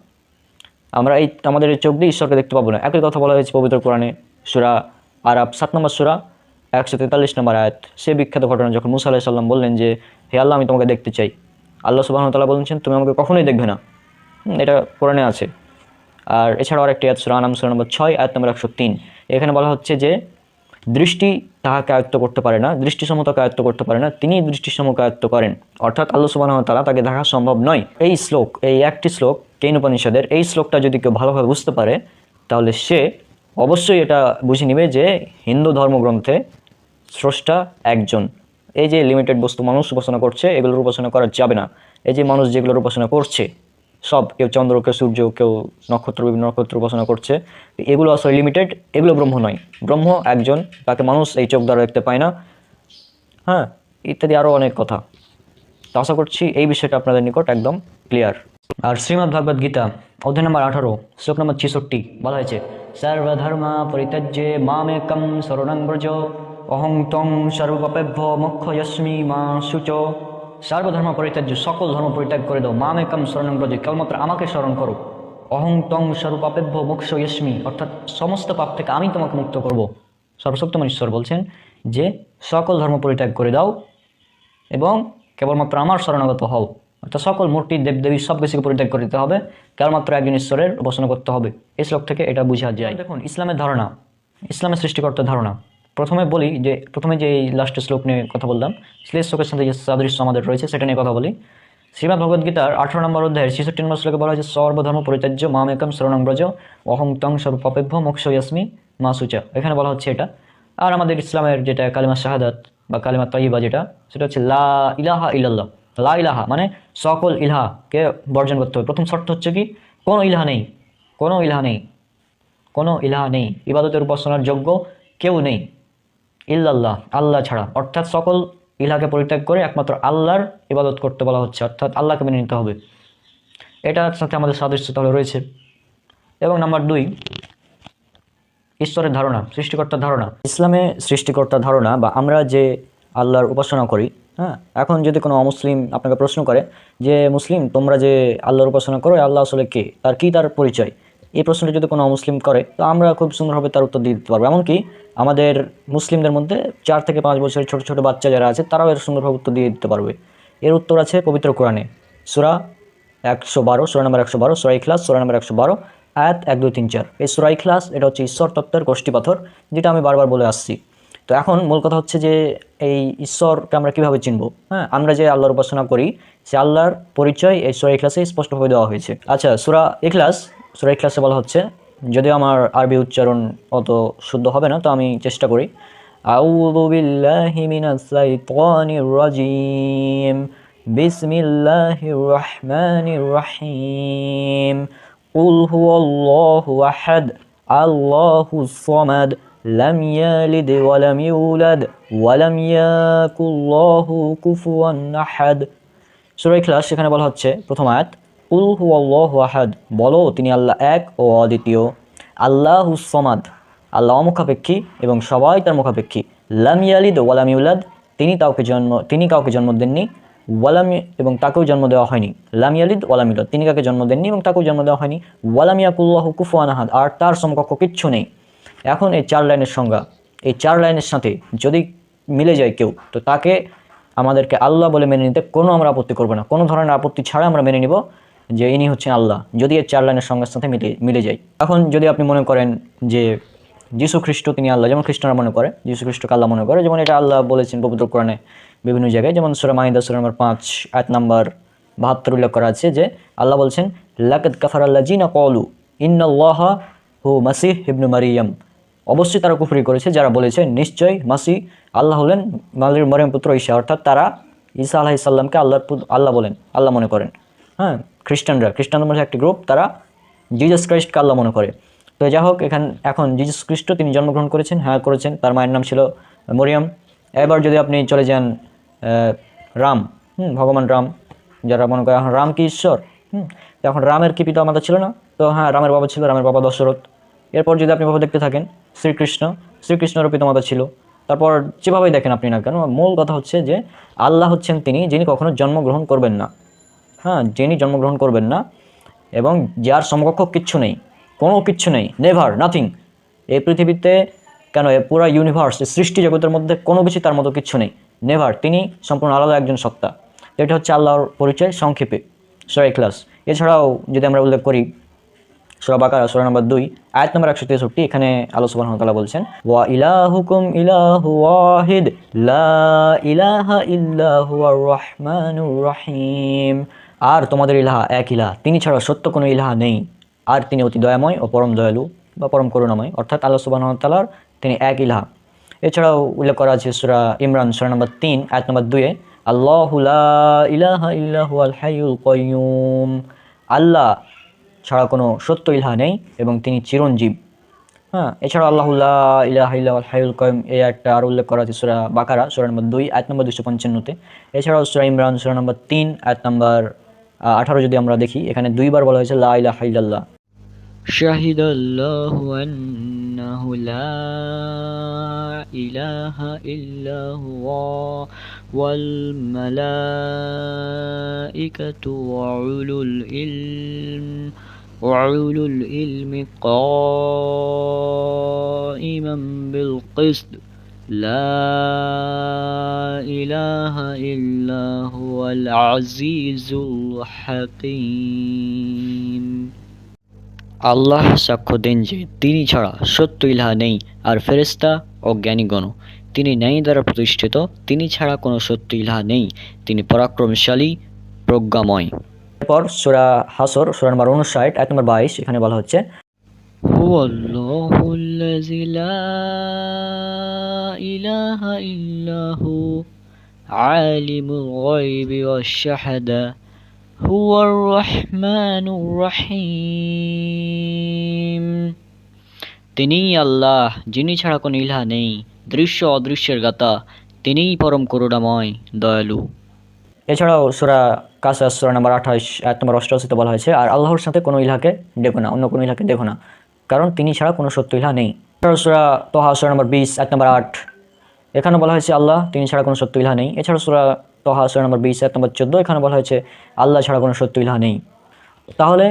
আমরা আমাদের এই চোখ দিয়ে ঈশ্বরকে দেখতে পাবো না। একই কথা বলা হয়েছে পবিত্র কোরআনে সূরা আরাব 7 নম্বর সূরা 143 নম্বর আয়াত। সে বিখ্যাত ঘটনা যখন মুসা আলাইহিস সালাম বললেন যে হে আল্লাহ আমি তোমাকে দেখতে চাই, আল্লাহ সুবহানাহু ওয়া তাআলা বলেছেন তুমি আমাকে কখনোই দেখবে না, এটা কোরআনে আছে। আর এছাড়াও আরেকটি আয়াত সূরা আনাম সূরা নম্বর 6 আয়াত নম্বর 103, এখানে বলা হচ্ছে যে দৃষ্টি তাহাকে আয়ত্ত করতে পারে না, দৃষ্টিসমতাকে আয়ত্ত করতে পারে না, তিনি দৃষ্টিসমকে আয়ত্ত করেন, অর্থাৎ আল্লাহ সুবহানাহু ওয়া তাআলা তাকে দেখা সম্ভব নয়। এই শ্লোক, এই একটি শ্লোক কেন উপনিষদের, এই শ্লোকটা যদি কেউ ভালোভাবে বুঝতে পারে তাহলে সে অবশ্যই এটা বুঝে নেবে যে হিন্দু ধর্মগ্রন্থে স্রষ্টা একজন। এই যে লিমিটেড বস্তু মানুষ উপাসনা করছে এগুলোর উপাসনা করা যাবে না। এই যে মানুষ যেগুলোর উপাসনা করছে সব, কেউ চন্দ্র, কেউ সূর্য, কেউ নক্ষত্র, বিভিন্ন নক্ষত্র উপাসনা করছে, এগুলো আসলে লিমিটেড, এগুলো ব্রহ্ম নয়। ব্রহ্ম একজন, তাকে মানুষ এই চোখ দ্বারা দেখতে পায় না, হ্যাঁ, ইত্যাদি আরও অনেক কথা। তো আশা করছি এই বিষয়টা আপনাদের নিকট একদম ক্লিয়ার। আর শ্রীমদ্ ভগবদ গীতা অধ্যায় নম্বর 18 শ্লোক নম্বর 66 বলা হয়েছে সর্বধর্মা পরিত্যজ্যে মামেকম শরণং ব্রজ অহং ত্বং সর্বপাপেভ্যো মোক্ষয়স্মি মা শুচ। সর্বধর্ম পরিত্যাজ্য, সকল ধর্ম পরিত্যাগ করে দাও, মামেকম শরণং ব্রজ, কেবলমাত্র আমাকে স্মরণ করো, অহং ত্বং সর্বপাপেভ্যো মোক্ষয়স্মি, অর্থাৎ সমস্ত পাপ থেকে আমি তোমাকে মুক্ত করব। সর্বশক্তিমান ঈশ্বর বলছেন যে সকল ধর্ম পরিত্যাগ করে দাও এবং কেবলমাত্র আমার শরণাগত হও, অর্থাৎ সকল মূর্তি দেবদেবী সব কিছুকে পরিত্যাগ করে দিতে হবে, কেবলমাত্র একজন ঈশ্বরের উপাসনা করতে হবে। এই শ্লোক থেকে এটা বোঝা যায়। দেখুন ইসলামের ধারণা, ইসলামের সৃষ্টিকর্তার ধারণা। প্রথমে যে এই লাস্টের শ্লোক নিয়ে কথা বললাম, সেই শ্লোকের সাথে যে সাদৃশ্য আমাদের রয়েছে সেটা নিয়ে কথা বলি। শ্রীমদ্ ভগবদ্গীতার 18 নম্বর অধ্যায়ের 66 নম্বর শ্লোকে বলা হয়েছে সর্বধর্ম পরিত্যাজ্য মামেকম শরণং ব্রজ অহং ত্বং সর্বপাপেভ্যো মোক্ষয়স্মি মা শুচা, এখানে বলা হচ্ছে এটা। আর আমাদের ইসলামের যেটা কালিমা শাহাদাত বা কালিমা তাইয়্যিবা যেটা, সেটা হচ্ছে লা ইলাহা ইল্লাল্লাহ। লা ইলাহা মানে সকল ইলাহাকে বর্জন করতে হবে। প্রথম শর্ত হচ্ছে কি, কোনো ইলাহা নেই, কোনো ইলাহা নেই, কোনো ইলাহা নেই, ইবাদতের উপাসনার যোগ্য কেউ নেই ইল্লাল্লাহ, আল্লাহ ছাড়া। অর্থাৎ সকল ইলাহাকে পরিত্যাগ করে একমাত্র আল্লাহর ইবাদত করতে বলা হচ্ছে, অর্থাৎ আল্লাহকে মেনে নিতে হবে। এটার সাথে আমাদের সাদৃশ্য তাহলে রয়েছে। এবং নাম্বার 2, ঈশ্বরের ধারণা, সৃষ্টিকর্তার ধারণা। ইসলামে সৃষ্টিকর্তার ধারণা বা আমরা যে আল্লাহর উপাসনা করি, হ্যাঁ, এখন যদি কোনো অমুসলিম আপনাকে প্রশ্ন করে যে মুসলিম তোমরা যে আল্লাহর উপাসনা করো আল্লাহ আসলে কে, তার পরিচয়, এই প্রশ্নটা যদি কোনো অমুসলিম করে তো আমরা খুব সুন্দরভাবে তার উত্তর দিয়ে দিতে পারবো। এমনকি আমাদের মুসলিমদের মধ্যে 4 থেকে 5 বছরের ছোট ছোট বাচ্চা যারা আছে তারাও এর সুন্দরভাবে উত্তর দিয়ে দিতে পারবে। এর উত্তর আছে পবিত্র কোরআনে, সূরা 112, সূরা নম্বর 112, সূরা ইখলাস, সূরা নম্বর 112, আয়াত 1, 2, 3, 4। এই সূরা ইখলাস এটা হচ্ছে ঈশ্বর তত্ত্বের গোষ্ঠীপাথর, যেটা আমি বারবার বলে আসছি। তো এখন মূল কথা হচ্ছে যে এই ঈশ্বরকে আমরা কীভাবে চিনব? হ্যাঁ, আমরা যে আল্লাহর উপাসনা করি সে আল্লাহর পরিচয় এই সূরা ইখলাসে স্পষ্টভাবে দেওয়া হয়েছে। আচ্ছা, সূরা ইখলাসে বলা হচ্ছে, যদিও আমার আরবি উচ্চারণ অত শুদ্ধ হবে না, তো আমি চেষ্টা করি। আউযু বিল্লাহি মিনাশ শাইতানির রাজিম, বিসমিল্লাহির রহমানির রহিম, কুল হুয়াল্লাহু আহাদ, আল্লাহুস সামাদ, লাম ইয়ালিদ ওয়া লাম ইউলাদ ওয়া লাম ইয়াকুল্লাহু কুফুয়ান আহাদ। সূরা ইখলাস সেখানে বলা হচ্ছে প্রথম আয়াত, কুল হুয়াল্লাহু আহাদ, বলো তিনি আল্লাহ এক ও অদ্বিতীয়। আল্লাহুস সামাদ, আল্লাহ অমুখাপেক্ষী এবং সবাই তার মুখাপেক্ষী। লাম ইয়ালিদ ওয়া লাম ইউলাদ, তিনি কাউকে জন্ম দেননি, ওয়ালাম এবং তাকেও জন্ম দেওয়া হয়নি। লাম ইয়ালিদ ওয়া লাম ইউলাদ, তিনি কাউকে জন্ম দেননি এবং তাকেও জন্ম দেওয়া হয়নি। ওয়া লাম ইয়াকুল্লাহু কুফুয়ান আহাদ, আর তার সমকক্ষ কিচ্ছু নেই। এখন এই 4 লাইনের সংজ্ঞা, এই 4 লাইনের সাথে যদি মিলে যায় কেউ, তো তাকে আমাদেরকে আল্লাহ বলে মেনে নিতে কোনো আমরা আপত্তি করবো না। কোনো ধরনের আপত্তি ছাড়া আমরা মেনে নিব যে ইনি হচ্ছেন আল্লাহ, যদি এই 4 লাইনের সংজ্ঞার সাথে মিলে যায়। এখন যদি আপনি মনে করেন যে যীশু খ্রিস্ট তিনি আল্লাহ, যেমন খ্রিস্টানরা মনে করে যীশু খ্রিস্টকে আল্লাহ মনে করে, যেমন এটা আল্লাহ বলেছেন পবিত্র কোরআনে বিভিন্ন জায়গায়, যেমন সূরা মাইদা সূরা নম্বর 5 আয়াত নম্বর 72 উল্লেখ করা আছে যে আল্লাহ বলছেন, লাকাদ কাফারাল্লাযিনা ক্বালু ইন্নাল্লাহা হু মাসিহ ইবনু মারিয়াম, অবশ্যই তারা কুফরি করেছে যারা বলেছে নিশ্চয়ই মাসিহ আল্লাহ হলেন মরিয়ম পুত্র ঈসা, অর্থাৎ তারা ঈসা আলাইহিস সালামকে আল্লাহ বলেন, আল্লাহ মনে করেন। হ্যাঁ, খ্রিস্টানদের মধ্যে একটি গ্রুপ, তারা জিজাস ক্রাইস্টকে আল্লাহ মনে করে। তো যাই হোক, এখন জিজাস খ্রিস্ট তিনি জন্মগ্রহণ করেছেন, হ্যাঁ করেছেন, তার মায়ের নাম ছিল মরিয়ম। এবার যদি আপনি চলে যান রাম, ভগবান রাম, যারা মনে করে এখন রাম কি ঈশ্বর, এখন রামের কি পিতা মাতা ছিল না? তো হ্যাঁ, রামের বাবা ছিল, রামের বাবা দশরথ। এরপর যদি আপনি ভাবে দেখতে থাকেন শ্রীকৃষ্ণেরও পিতা মাতা ছিল। তারপর যেভাবেই দেখেন আপনি না কেন, মূল কথা হচ্ছে যে আল্লাহ হচ্ছেন তিনি যিনি কখনো জন্মগ্রহণ করবেন না। হ্যাঁ, যিনি জন্মগ্রহণ করবেন না এবং যার সমকক্ষ কিচ্ছু নেই, কোনো কিচ্ছু নেই, নেভার, নাথিং। এই পৃথিবীতে কেন, এ পুরো ইউনিভার্স, সৃষ্টি জগতের মধ্যে কোনো কিছু তার মতো কিচ্ছু নেই, নেভার। তিনি সম্পূর্ণ আলাদা একজন সত্তা। এটা হচ্ছে আল্লাহর পরিচয় সংক্ষেপে সূরা ইখলাস। এছাড়াও যদি আমরা উল্লেখ করি সূরা বাকারা সূরা নম্বর 2 আয়াত নম্বর 163, এখানে আল্লাহ সুবহানাহু ওয়া তাআলা বলছেন, ওয়া ইলাহুকুম ইলাহু ওয়াহিদ লা ইলাহা ইল্লা হুয়ার রহমানুর রহিম, আর তোমাদের ইলাহা এক ইলাহ, তিনি ছাড়া সত্য কোনো ইলাহা নেই, আর তিনি অতি দয়াময় ও পরম দয়ালু বা পরম করুণাময়, অর্থাৎ আল্লাহ সুবহানাহু ওয়া তাআলার তিনি এক ইলাহা। এছাড়াও উল্লেখ করা আছে সূরা ইমরান সূরা নম্বর 3 আয়াত নম্বর 2 আল্লাহু লা ইলাহা ইল্লা হুয়াল হাইয়ুল কাইয়ুম, আল্লাহ ছাড়া কোনো সত্য ইলাহা নেই এবং তিনি চিরঞ্জীব। হ্যাঁ, এছাড়াও আল্লাহু লা ইলাহা ইল্লা হুয়াল হাইয়ুল কাইয়ুম এই একটা আর উল্লেখ করা আছে সূরা বাকারা সূরা নম্বর 2 আয়াত নম্বর 255-তে। এছাড়াও সূরা ইমরান সূরা নম্বর 3 আয়াত নম্বর 18 যদি আমরা দেখি, এখানে 2 বার বলা হয়েছে লা ইলাহা ইল্লাল্লাহ। শাহিদাল্লাহু আন্নাহু লা ইলাহা ইল্লা হুয়া ওয়াল মালাইকাতু ওয়া উলুল ইলমি কাইমান বিল কিসত লা ইলাহা ইল্লা হুয়াল আজিজুল হাকীম। আল্লাহ সাক্ষ্য দেন যে তিনি ছাড়া সত্য ইলাহা নেই, আর ফেরেশতা ও জ্ঞানীগণ তিনি ন্যায় দ্বারা প্রতিষ্ঠিত, তিনি ছাড়া কোনো সত্য ইলাহা নেই, তিনি পরাক্রমশালী প্রজ্ঞাময়। এরপর সূরা হাসর সূরা নম্বর 59 আয়াত নম্বর 22, এখানে বলা হচ্ছে, হুয়াল্লাহুল্লাযী লা ইলাহা ইল্লাহু আলিমুল গায়বি ওয়াশ শাহাদা হুয়ার রহমানুর রহিম, তিনিই আল্লাহ যিনি ছাড়া কোনো ইলাহা নেই, দৃশ্য অদৃশ্যের জ্ঞাতা, তিনিই পরম করুণাময় দয়ালু। এছাড়াও সূরা কাসাস সূরা নম্বর 28 আয়াত নম্বর 88-তে বলা হয়েছে, আর আল্লাহর সাথে কোনো ইলাহকে দেখো না, অন্য কোনো ইলাহকে দেখো না, কারণ তিনি ছাড়া কোনো সত্য ইলাহা নেই। এছাড়াও সূরা তোহা সূরা নম্বর 20 আয়াত নম্বর 8, এখানে বলা হয়েছে আল্লাহ তিনি ছাড়া কোনো সত্য ইলাহা নেই। এছাড়াও সূরা তোহা সূরা নম্বর 20 আয়াত নম্বর 14, এখানে বলা হয়েছে আল্লাহ ছাড়া কোনো সত্য ইলাহা নেই। তাহলে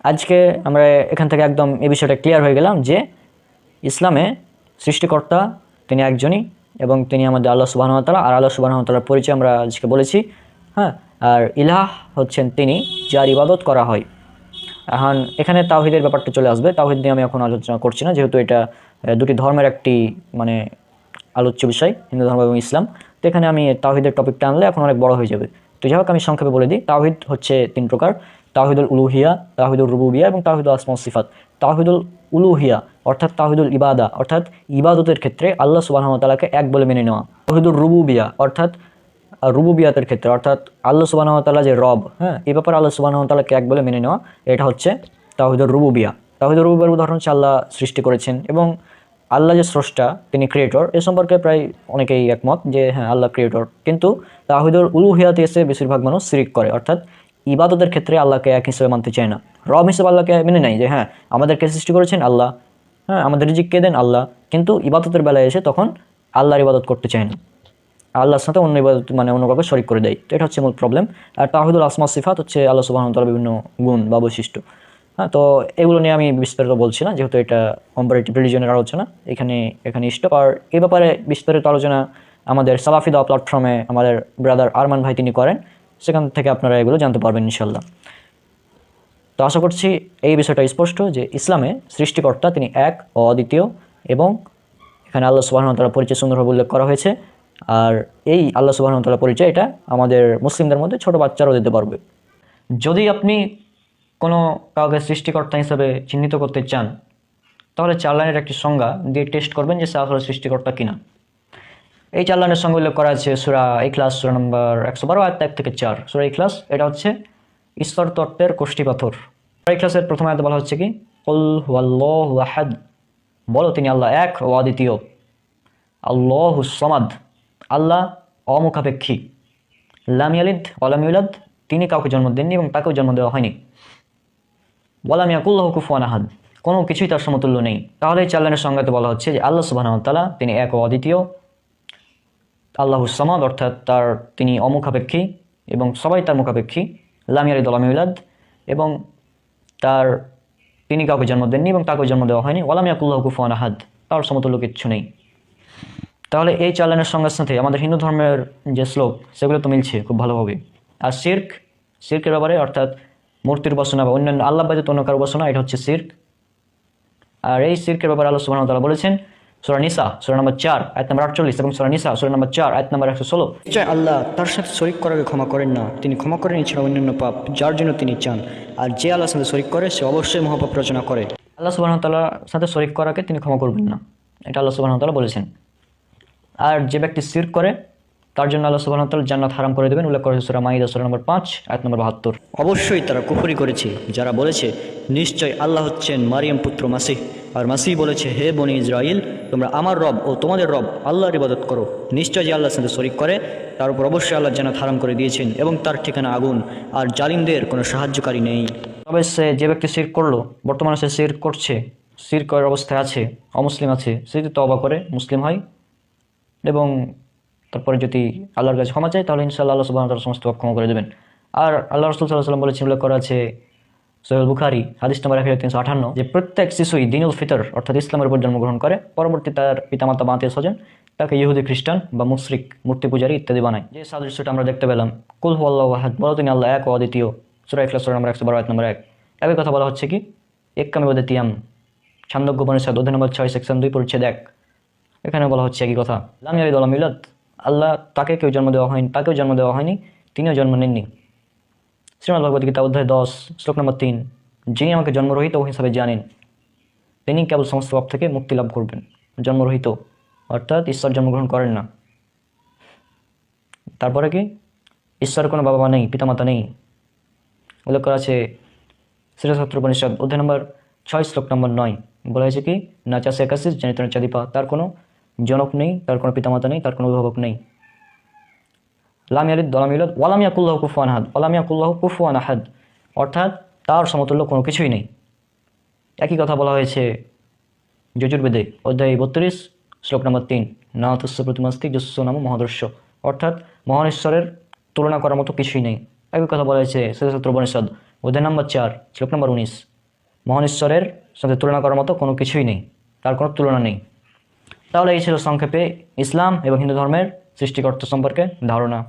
আজকে আমরা এখান থেকে একদম এই বিষয়টা ক্লিয়ার হয়ে গেলাম যে ইসলামে সৃষ্টিকর্তা তিনি একজনই এবং তিনি আমাদের আল্লাহ সুবহানাহু ওয়া তাআলা। আর আল্লাহ সুবহানাহু ওয়া তাআলার পরিচয় আমরা আজকে বলেছি। হ্যাঁ, আর ইলাহ হচ্ছেন তিনি যার ইবাদত করা হয়। এখন এখানে তাওহীদের ব্যাপারটা চলে আসবে। তাওহীদ নিয়ে আমি এখন আলোচনা করছি না, যেহেতু এটা দুটি ধর্মের একটি মানে আলোচ্য বিষয়, হিন্দু ধর্ম এবং ইসলাম। তো এখানে আমি তাওহীদের টপিকটা আনলে এখন অনেক বড় হয়ে যাবে। তো যাই হোক, আমি সংক্ষেপে বলে দিই। তাওহীদ হচ্ছে তিন প্রকার: তাওহীদুল উলুহিয়া, তাওহীদুর রুবুবিয়া এবং তাওহীদুল আসমা ওয়াস সিফাত। তাওহীদুল উলুহিয়া অর্থাৎ তাওহীদুল ইবাদা, অর্থাৎ ইবাদতের ক্ষেত্রে আল্লাহ সুবহানাহু ওয়া তাআলাকে এক বলে মেনে নেওয়া। তাওহীদুর রুবুবিয়া অর্থাৎ রুবুবিয়াতের ক্ষেত্রে অর্থাৎ আল্লাহ সুবহানাহু ওয়া তাআলা যে রব, হ্যাঁ, এই ব্যাপারে আল্লাহ সুবহানাহু ওয়া তাআলাকে এক বলে মেনে নেওয়া, এটা হচ্ছে তাওহীদুর রুবুবিয়া। তাওহীদুর রুবুবিয়ার উদাহরণ হচ্ছে আল্লাহ সৃষ্টি করেছেন এবং আল্লাহ যে স্রষ্টা তিনি ক্রিয়েটর, এ সম্পর্কে প্রায় অনেকেই একমত যে হ্যাঁ আল্লাহ ক্রিয়েটর। কিন্তু তাওহীদুল উলুহিয়াতে এসে বেশিরভাগ মানুষ শিরক করে, অর্থাৎ ইবাদতের ক্ষেত্রে আল্লাহকে এক হিসেবে মানতে চায় না। রব হিসেবে আল্লাহকে মেনে নেয় যে হ্যাঁ আমাদেরকে সৃষ্টি করেছেন আল্লাহ, হ্যাঁ আমাদের রিজিক কে দেন আল্লাহ, কিন্তু ইবাদতের বেলায় এসে তখন আল্লাহর ইবাদত করতে চায় না, আল্লাহর সাথে অন্য ইবাদত মানে অন্য কাউকে শরিক করে দেয়। তো এটা হচ্ছে মূল প্রবলেম। আর তাওহীদুল আসমা ওয়াস সিফাত হচ্ছে আল্লাহ সুবহানাহু ওয়া তাআলার বিভিন্ন গুণ বা বৈশিষ্ট্য। হ্যাঁ, তো এগুলো নিয়ে আমি বিস্তারিত বলছি না, যেহেতু এটা কম্পারেটিভ রিলিজনের আলোচনা। এখানে স্টপ। আর এই ব্যাপারে বিস্তারিত আলোচনা আমাদের সালাফি দাওয়া প্ল্যাটফর্মে আমাদের ব্রাদার আরমান ভাই তিনি করেন, সেখান থেকে আপনারা এগুলো জানতে পারবেন ইনশাল্লাহ। তো আশা করছি এই বিষয়টা স্পষ্ট যে ইসলামে সৃষ্টিকর্তা তিনি এক ও অদ্বিতীয়, এবং এখানে আল্লাহ সুবহানাহু ওয়া তাআলার পরিচয় সুন্দরভাবে উল্লেখ করা হয়েছে। আর এই আল্লাহ সুবহানাহু ওয়া তাআলার পরিচয় এটা আমাদের মুসলিমদের মধ্যে ছোট বাচ্চারাও দিতে পারবে। যদি আপনি কোনো কাউকে সৃষ্টিকর্তা হিসেবে চিহ্নিত করতে চান, তাহলে 4 লাইনের একটি সংজ্ঞা দিয়ে টেস্ট করবেন যে সে আসলে সৃষ্টিকর্তা কিনা। এই 4 লাইনের সংজ্ঞা উল্লেখ করা আছে সূরা ইখলাস সূরা নম্বর 112 আয়াত 1 থেকে 4। সূরা ইখলাস এটা হচ্ছে ঈশ্বর তত্ত্বের কোষ্ঠীপাথর। সূরা ইখলাসের প্রথম আয়াতে বলা হচ্ছে কি, কুল হুয়াল্লাহু আহাদ, বলো তিনি আল্লাহ এক ও অদ্বিতীয়। আল্লাহুস সামাদ, আল্লাহ অমুখাপেক্ষী। লাম ইয়ালিদ ওয়া লাম ইউলাদ, তিনি কাউকে জন্ম দেননি এবং তাকেও জন্ম দেওয়া হয়নি। ওয়া লাম ইয়াকুল লাহু কুফুয়ান আহাদ, কোনো কিছুই তার সমতুল্য নেই। তাহলে এই 4 লাইনের সংজ্ঞাতে বলা হচ্ছে যে আল্লাহ সুবহানাহু ওয়া তাআলা তিনি এক ও অদ্বিতীয়। আল্লাহুস সামাদ অর্থাৎ তিনি অমুখাপেক্ষী এবং সবাই তার মুখাপেক্ষী। লাম ইয়ালিদ ওয়া লাম ইউলাদ, এবং তিনি কাউকে জন্ম দেননি এবং তাকেও জন্ম দেওয়া হয়নি। ওয়া লাম ইয়াকুল লাহু কুফুয়ান আহাদ, তার সমতুল্য কিচ্ছু নেই। তাহলে এই 4 লাইনের সংজ্ঞার সাথে আমাদের হিন্দু ধর্মের যে শ্লোক সেগুলো তো মিলছে খুব ভালোভাবে। আর শিরকের ব্যাপারে অর্থাৎ মূর্তির উপাসনা বা অন্যান্য আল্লাহ ব্যতীত অন্য কারো উপাসনা, এটা হচ্ছে শিরক। আর এই শিরকের ব্যাপারে আল্লাহ সুবহানাহু ওয়া তাআলা বলেছেন সূরা নিসা সূরা নম্বর 4 আয়াত নম্বর 48 এবং সূরা নিসা সূরা নম্বর 4 আয়াত নম্বর 116। নিশ্চয় আল্লাহ তার সাথে শরীক করাকে ক্ষমা করেন না, তিনি ক্ষমা করেন এছাড়া অন্যান্য পাপ যার জন্য তিনি চান, আর যে আল্লাহর সাথে শরীক করে সে অবশ্যই মহাপাপ রচনা করে। আল্লাহ সুবহানাহু ওয়া তাআলার সাথে শরীক করাকে তিনি ক্ষমা করবেন না, এটা আল্লাহ সুবহানাহু ওয়া তাআলা বলেছেন। আর যে ব্যক্তি শিরক করে তার জন্য আল্লাহ সুবহানাহু ওয়া তাআলা জান্নাত হারাম করে দেবেন, উল্লেখ করেছে সূরা মাইদা সূরা নম্বর 5 আয়াত নম্বর 72। অবশ্যই তারা কুফরি করেছে যারা বলেছে নিশ্চয় আল্লাহ হচ্ছেন মারিয়াম পুত্র মাসিহ, আর মাসিহ বলেছে হে বনি ইসরাইল তোমরা আমার রব ও তোমাদের রব আল্লাহর ইবাদত করো, নিশ্চয় যে আল্লাহর সাথে শরীক করে তার উপর অবশ্যই আল্লাহ জান্নাত হারাম করে দিয়েছেন এবং তার ঠিকানা আগুন, আর জালিমদের কোনো সাহায্যকারী নেই। তবে যে ব্যক্তি শিরক করলো, বর্তমানে সে শিরক করছে, শিরক করার অবস্থায় আছে, অমুসলিম আছে, সে যদি তওবা করে মুসলিম হয় এবং তারপরে যদি আল্লাহর কাছে ক্ষমা চায়, তাহলে ইনশাআল্লাহ আল্লাহ সুবহানাহু ওয়া তাআলা সমস্ত পাপ ক্ষমা করে দেবেন। আর আল্লাহ রাসূল সাল্লাল্লাহু আলাইহি ওয়াসাল্লাম বলেছেন, উল্লেখ করা আছে সহিহ বুখারী হাদিস নম্বর 1358, যে প্রত্যেক শিশুই দিনুল ফিতর অর্থাৎ ইসলামের উপর জন্মগ্রহণ করে, পরবর্তী তার পিতামাতা বা আত্মীয় স্বজন তাকে ইহুদি খ্রিস্টান বা মুশরিক মূর্তি পূজারী ইত্যাদি বানায়। যে সাদৃশ্যটা আমরা দেখতে পেলাম, কুল হুয়াল্লাহু আহাদ, বলো তিনি আল্লাহ এক ও অদ্বিতীয়, সূরা ইখলাস সূরা নম্বর 112 আয়াত নম্বর 1। একই কথা বলা হচ্ছে কি এক্কামে ওয়াদাতিয়াম, ছান্দোগ্য উপনিষদ অধ্যায় নম্বর 6 সেকশন 2 পরিচ্ছেদ 1, এখানে বলা হচ্ছে একই কথা। লাম ইয়ালিদ ওয়া লাম ইউলাদ, আল্লাহ তাকেও জন্ম দেওয়া হয়নি, তিনিও জন্ম নেননি। শ্রীমদ্ ভগবত গীতা অধ্যায় 10 শ্লোক নম্বর 3, যিনি আমাকে জন্মরহিত হিসাবে জানেন তিনি কেবল সমস্ত পাপ থেকে মুক্তি লাভ করবেন। জন্মরহিত অর্থাৎ ঈশ্বর জন্মগ্রহণ করেন না। তারপরে কি ঈশ্বরের কোনো বাবা মা নেই, পিতামাতা নেই। উল্লেখ করা আছে শ্রীশাস্ত্র উপনিষদ অধ্যায় নম্বর 6 শ্লোক নম্বর 9, বলা হয়েছে কি না চাষে একাশিস জানিত না চাঁদিপা, তার কোনো জনক নেই, তার কোনো পিতামাতা নেই, তার কোনো অভিভাবক নেই। লাম ইয়ালিদ ওয়া লাম ইউলাদ ওয়া লাম ইয়াকুল লাহু কুফুয়ান আহাদ, ওয়া লাম ইয়াকুল লাহু কুফুয়ান আহাদ অর্থাৎ তার সমতুল্য কোনো কিছুই নেই। একই কথা বলা হয়েছে যজুর্বেদে অধ্যায় 32 শ্লোক নম্বর 3, না তুস্য প্রতিমাস্তিক যস্য নাম মহাদর্শ, অর্থাৎ মহান ঈশ্বরের তুলনা করার মতো কিছুই নেই। একই কথা বলা হয়েছে শ্রীশাস্ত্র উপনিষদ অধ্যায় নম্বর 4 শ্লোক নম্বর 19, মহান ঈশ্বরের সাথে তুলনা করার মতো কোনো কিছুই নেই, তার কোনো তুলনা নেই। তাহলে এই ছিল সংক্ষেপে ইসলাম এবং হিন্দু ধর্মের সৃষ্টিকর্তা সম্পর্কে ধারণা।